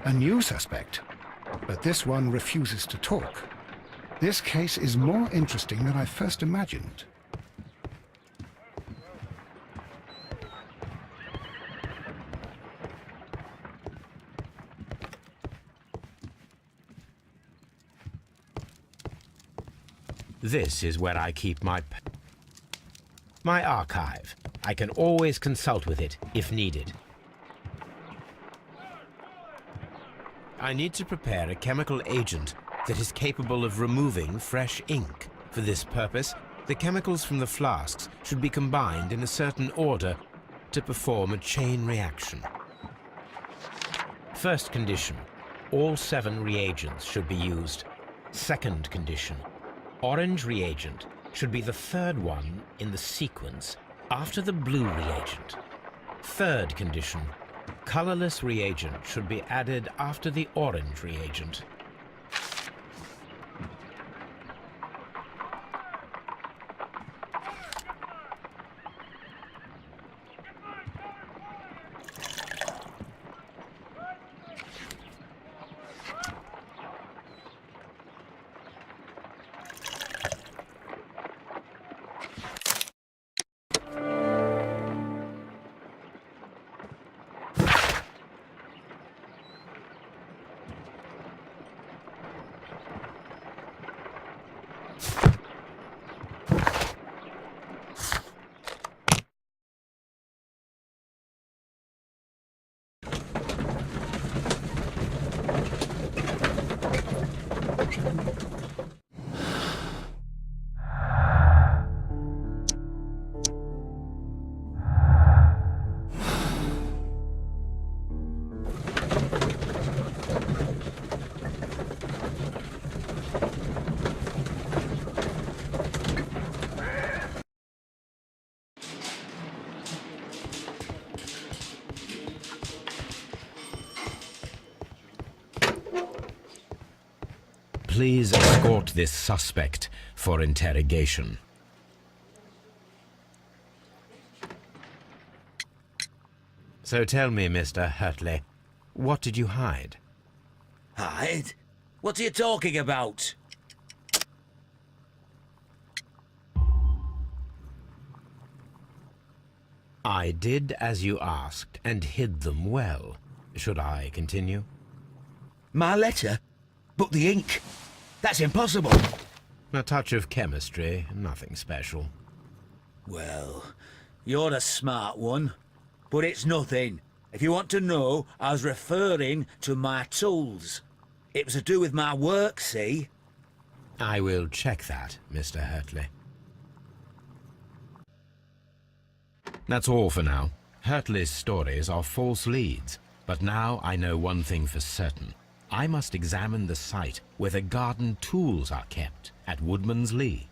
Speaker 1: A new suspect, but this one refuses to talk. This case is more interesting than I first imagined.
Speaker 2: This is where I keep my archive. I can always consult with it if needed. I need to prepare a chemical agent that is capable of removing fresh ink. For this purpose, the chemicals from the flasks should be combined in a certain order to perform a chain reaction. First condition, all 7 reagents should be used. Second condition, orange reagent should be the third one in the sequence after the blue reagent. Third condition, colorless reagent should be added after the orange reagent. Please escort this suspect for interrogation. So tell me, Mr. Hurtley, what did you hide?
Speaker 9: Hide? What are you talking about?
Speaker 2: I did as you asked and hid them well. Should I continue?
Speaker 9: My letter? But the ink? That's impossible.
Speaker 2: A touch of chemistry, nothing special.
Speaker 9: Well, you're a smart one, but it's nothing. If you want to know, I was referring to my tools. It was to do with my work, see?
Speaker 2: I will check that, Mr. Hurtley. That's all for now. Hurtley's stories are false leads, but now I know one thing for certain. I must examine the site where the garden tools are kept at Woodman's Lee.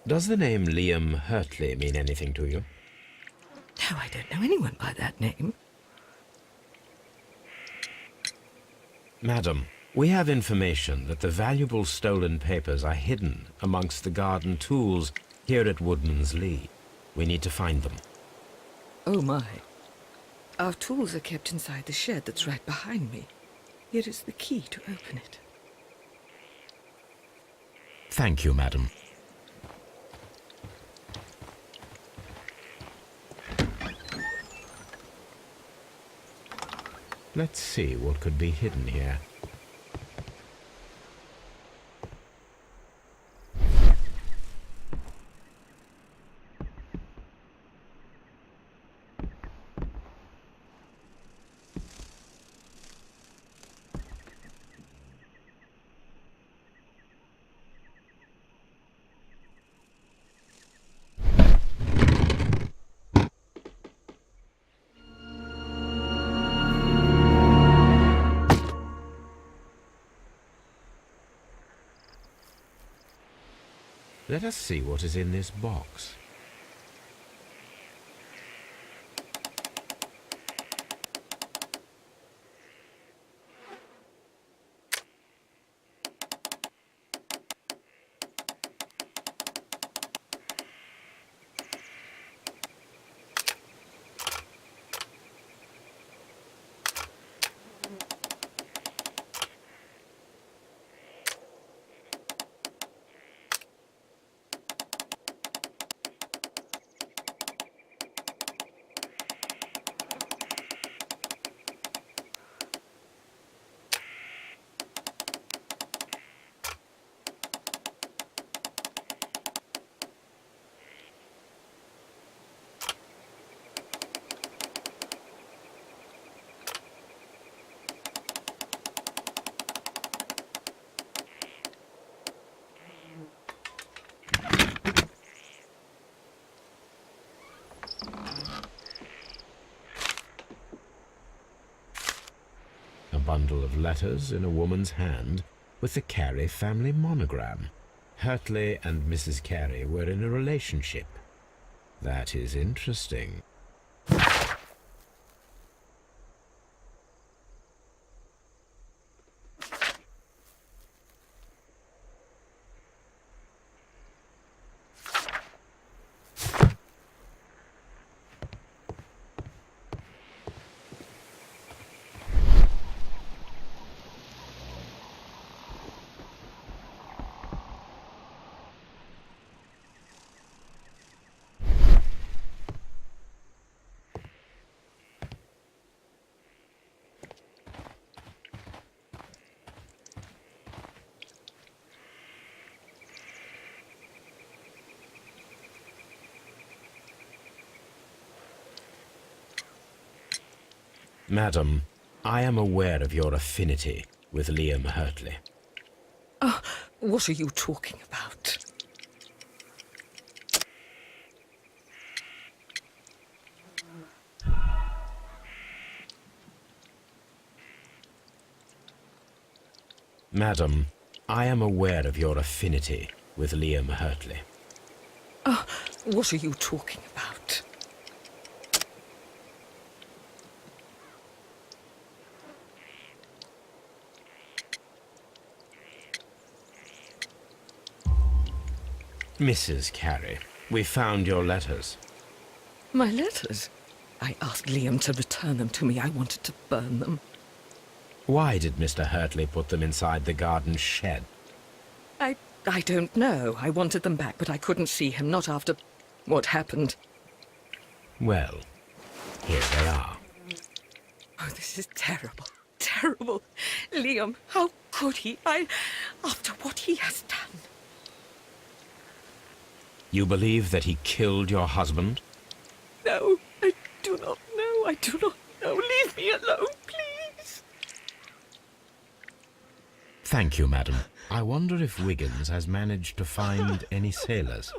Speaker 2: Does the name Liam Hurtley mean anything to you?
Speaker 4: No, I don't know anyone by that name.
Speaker 2: Madam, we have information that the valuable stolen papers are hidden amongst the garden tools here at Woodman's Lee. We need to find them.
Speaker 4: Oh, my. Our tools are kept inside the shed that's right behind me. Here is the key to open it.
Speaker 2: Thank you, madam. Let's see what could be hidden here. Let us see what is in this box. A bundle of letters in a woman's hand with the Carey family monogram. Hurtley and Mrs. Carey were in a relationship. That is interesting. Madam, I am aware of your affinity with Liam Hurtley.
Speaker 4: Oh, what are you talking about?
Speaker 2: Madam, I am aware of your affinity with Liam Hurtley.
Speaker 4: Oh, what are you talking about?
Speaker 2: Mrs. Carey, we found your letters.
Speaker 4: My letters? I asked Liam to return them to me. I wanted to burn them.
Speaker 2: Why did Mr. Hurtley put them inside the garden shed?
Speaker 4: I don't know. I wanted them back, but I couldn't see him, not after what happened.
Speaker 2: Well, here they are.
Speaker 4: Oh, this is terrible. Terrible. Liam, how could he? After what he has done.
Speaker 2: You believe that he killed your husband?
Speaker 4: No, I do not know. I do not know. Leave me alone, please.
Speaker 2: Thank you, madam. I wonder if Wiggins has managed to find any sailors.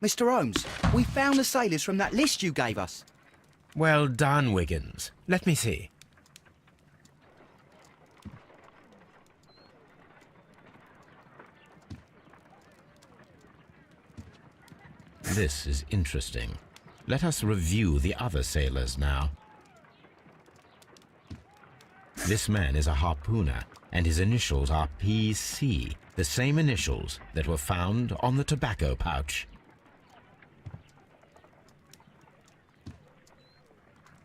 Speaker 6: Mr. Holmes, we found the sailors from that list you gave us.
Speaker 2: Well done, Wiggins. Let me see. This is interesting. Let us review the other sailors now. This man is a harpooner, and his initials are PC, the same initials that were found on the tobacco pouch.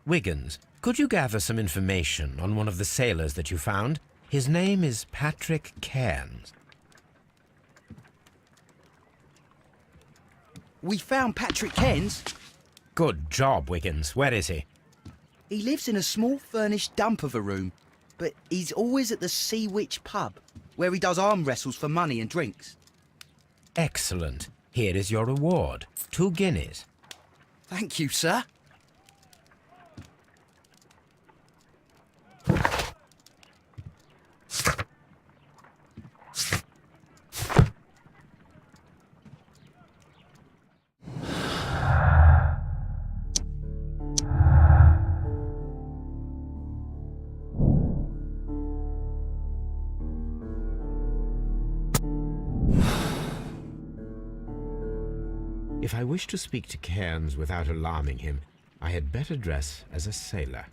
Speaker 2: Wiggins, could you gather some information on one of the sailors that you found? His name is Patrick Cairns.
Speaker 6: We found Patrick Cairns.
Speaker 2: Good job, Wiggins. Where is he?
Speaker 6: He lives in a small furnished dump of a room, but he's always at the Sea Witch pub, where he does arm wrestles for money and drinks.
Speaker 2: Excellent. Here is your reward. 2 guineas.
Speaker 6: Thank you, sir.
Speaker 2: If I wish to speak to Cairns without alarming him, I had better dress as a sailor.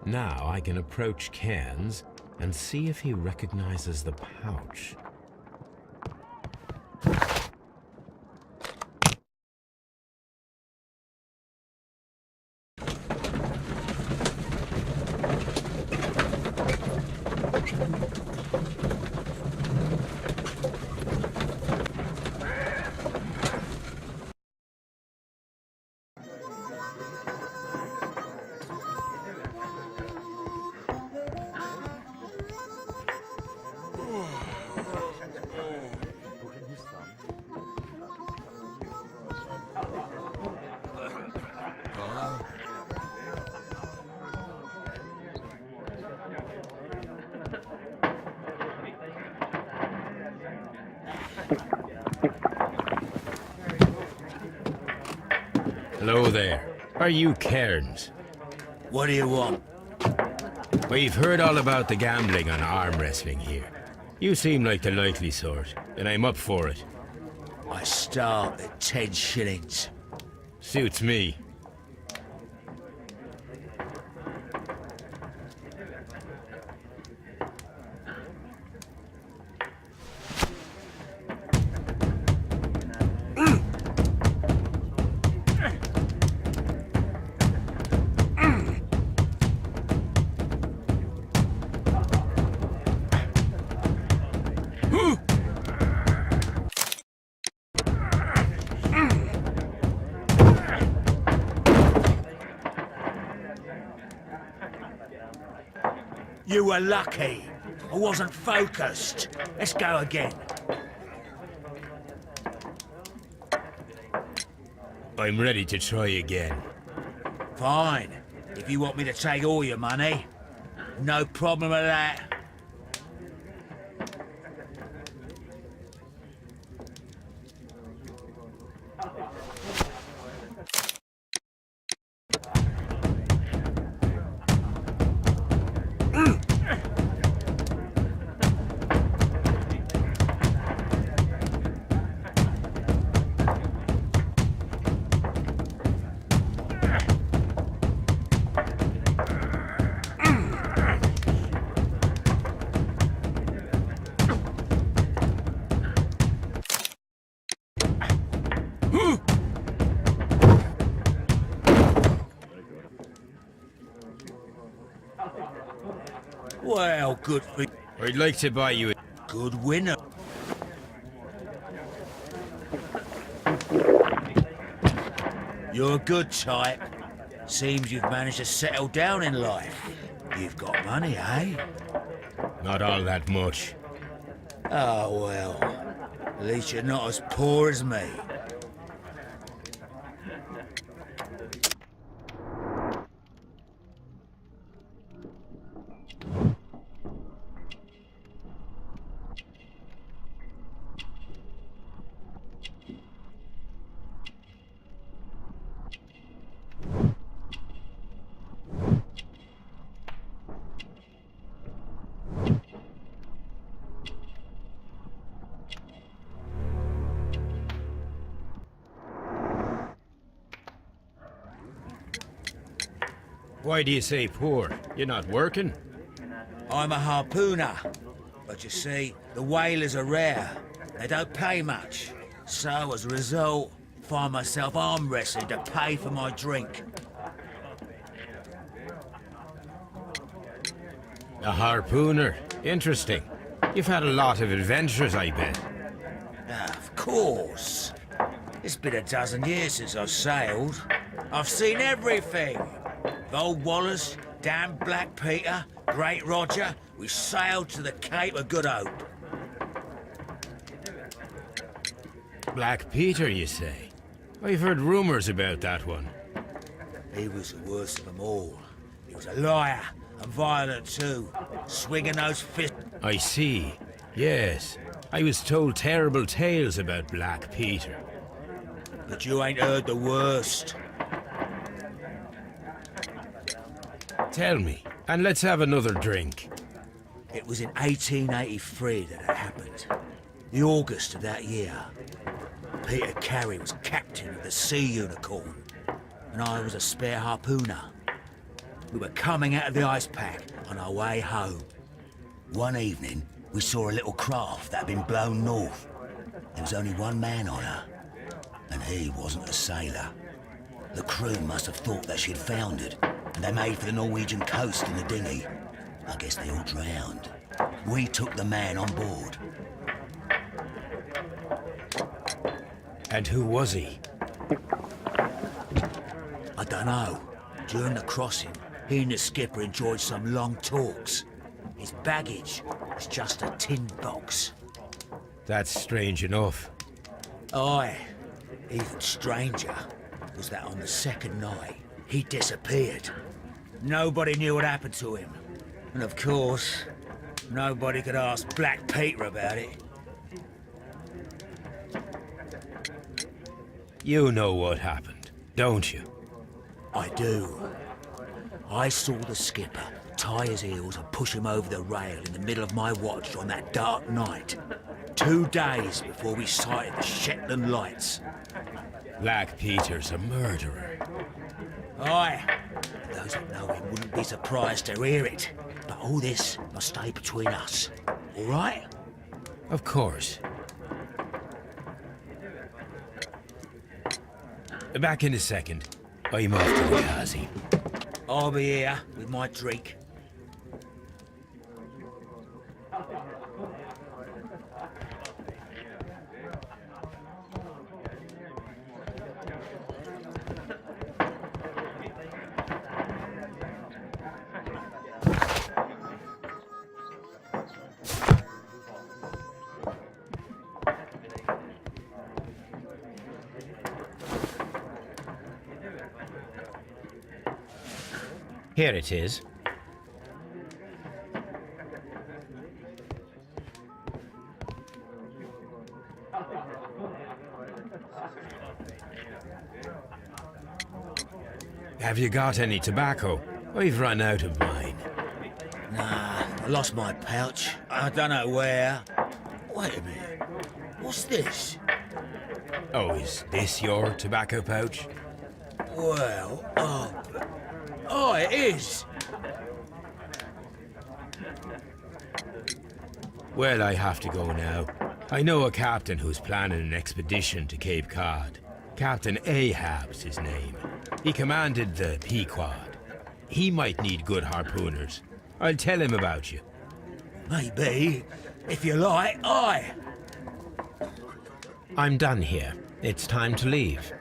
Speaker 2: Now I can approach Cairns and see if he recognizes the pouch. Hello there. Are you Cairns?
Speaker 9: What do you want?
Speaker 2: We've heard all about the gambling on arm wrestling here. You seem like the likely sort, and I'm up for it.
Speaker 9: I start at 10 shillings.
Speaker 2: Suits me.
Speaker 9: You were lucky. I wasn't focused. Let's go again.
Speaker 2: I'm ready to try again.
Speaker 9: Fine. If you want me to take all your money, no problem with that. Well, good for you.
Speaker 2: I'd like to buy you a...
Speaker 9: Good winner. You're a good type. Seems you've managed to settle down in life. You've got money, eh?
Speaker 2: Not all that much.
Speaker 9: Oh, well. At least you're not as poor as me.
Speaker 2: Why do you say poor? You're not working?
Speaker 9: I'm a harpooner. But you see, the whalers are rare. They don't pay much. So, as a result, find myself arm wrestling to pay for my drink.
Speaker 2: A harpooner. Interesting. You've had a lot of adventures, I bet.
Speaker 9: Of course. It's been a dozen years since I've sailed. I've seen everything. Old Wallace, damn Black Peter, Great Roger, we sailed to the Cape of Good Hope.
Speaker 2: Black Peter, you say? I've heard rumors about that one.
Speaker 9: He was the worst of them all. He was a liar, and violent too, swinging those fists.
Speaker 2: I see. Yes. I was told terrible tales about Black Peter.
Speaker 9: But you ain't heard the worst.
Speaker 2: Tell me, and let's have another drink.
Speaker 9: It was in 1883 that it happened. The August of that year. Peter Carey was captain of the Sea Unicorn, and I was a spare harpooner. We were coming out of the ice pack on our way home. One evening, we saw a little craft that had been blown north. There was only one man on her, and he wasn't a sailor. The crew must have thought that she'd foundered, and they made for the Norwegian coast in the dinghy. I guess they all drowned. We took the man on board.
Speaker 2: And who was he?
Speaker 9: I don't know. During the crossing, he and the skipper enjoyed some long talks. His baggage was just a tin box.
Speaker 2: That's strange enough.
Speaker 9: Aye. Even stranger was that on the second night, he disappeared. Nobody knew what happened to him. And of course, nobody could ask Black Peter about it.
Speaker 2: You know what happened, don't you?
Speaker 9: I do. I saw the skipper tie his heels and push him over the rail in the middle of my watch on that dark night. 2 days before we sighted the Shetland lights.
Speaker 2: Black Peter's a murderer.
Speaker 9: Aye. Those that know him wouldn't be surprised to hear it. But all this must stay between us. All right?
Speaker 2: Of course. Back in a second. I'm off to the Kazi.
Speaker 9: I'll be here with my drink.
Speaker 2: Here it is. Have you got any tobacco? I've run out of mine.
Speaker 9: Nah, I lost my pouch. I don't know where. Wait a minute. What's this?
Speaker 2: Oh, is this your tobacco pouch?
Speaker 9: Well, oh, it is.
Speaker 2: Well, I have to go now. I know a captain who's planning an expedition to Cape Cod. Captain Ahab's his name. He commanded the Pequod. He might need good harpooners. I'll tell him about you.
Speaker 9: Maybe. If you like, aye.
Speaker 2: I'm done here. It's time to leave.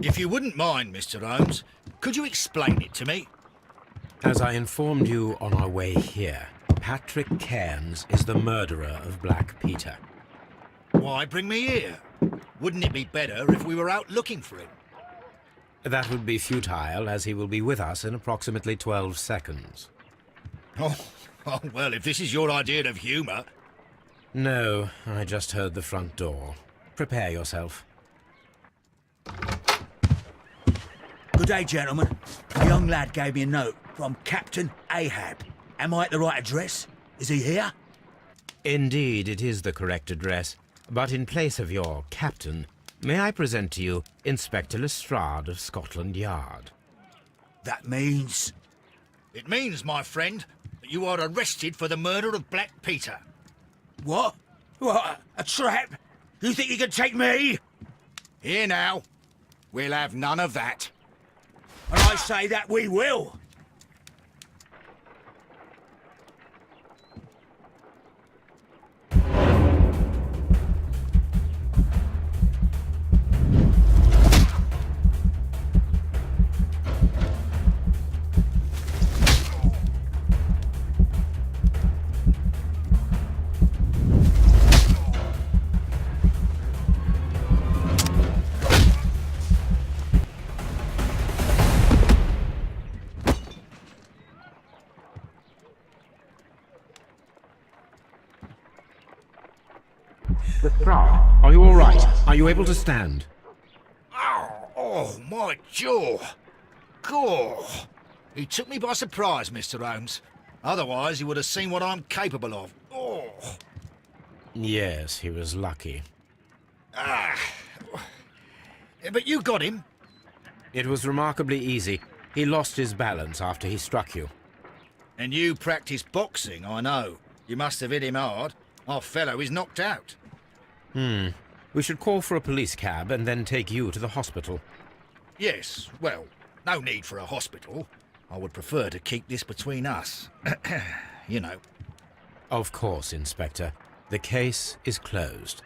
Speaker 3: If you wouldn't mind, Mr. Holmes, could you explain it to me?
Speaker 2: As I informed you on our way here, Patrick Cairns is the murderer of Black Peter.
Speaker 3: Why bring me here? Wouldn't it be better if we were out looking for him?
Speaker 2: That would be futile, as he will be with us in approximately 12 seconds.
Speaker 3: Oh, well, if this is your idea of humour...
Speaker 2: No, I just heard the front door. Prepare yourself.
Speaker 9: Good day, gentlemen. A young lad gave me a note from Captain Ahab. Am I at the right address? Is he here?
Speaker 2: Indeed, it is the correct address. But in place of your captain, may I present to you Inspector Lestrade of Scotland Yard?
Speaker 9: That means...
Speaker 3: It means, my friend, that you are arrested for the murder of Black Peter.
Speaker 9: What? What? A trap? You think you can take me?
Speaker 3: Here now. We'll have none of that.
Speaker 9: And I say that we will.
Speaker 2: Lestrade, are you all right? Are you able to stand?
Speaker 3: Oh, my jaw. Gaw. He took me by surprise, Mr. Holmes. Otherwise, he would have seen what I'm capable of. Oh.
Speaker 2: Yes, he was lucky.
Speaker 3: But you got him.
Speaker 2: It was remarkably easy. He lost his balance after he struck you.
Speaker 3: And you practice boxing, I know. You must have hit him hard. Our fellow is knocked out.
Speaker 2: We should call for a police cab and then take you to the hospital.
Speaker 3: Yes, well, no need for a hospital. I would prefer to keep this between us. You know.
Speaker 2: Of course, Inspector. The case is closed.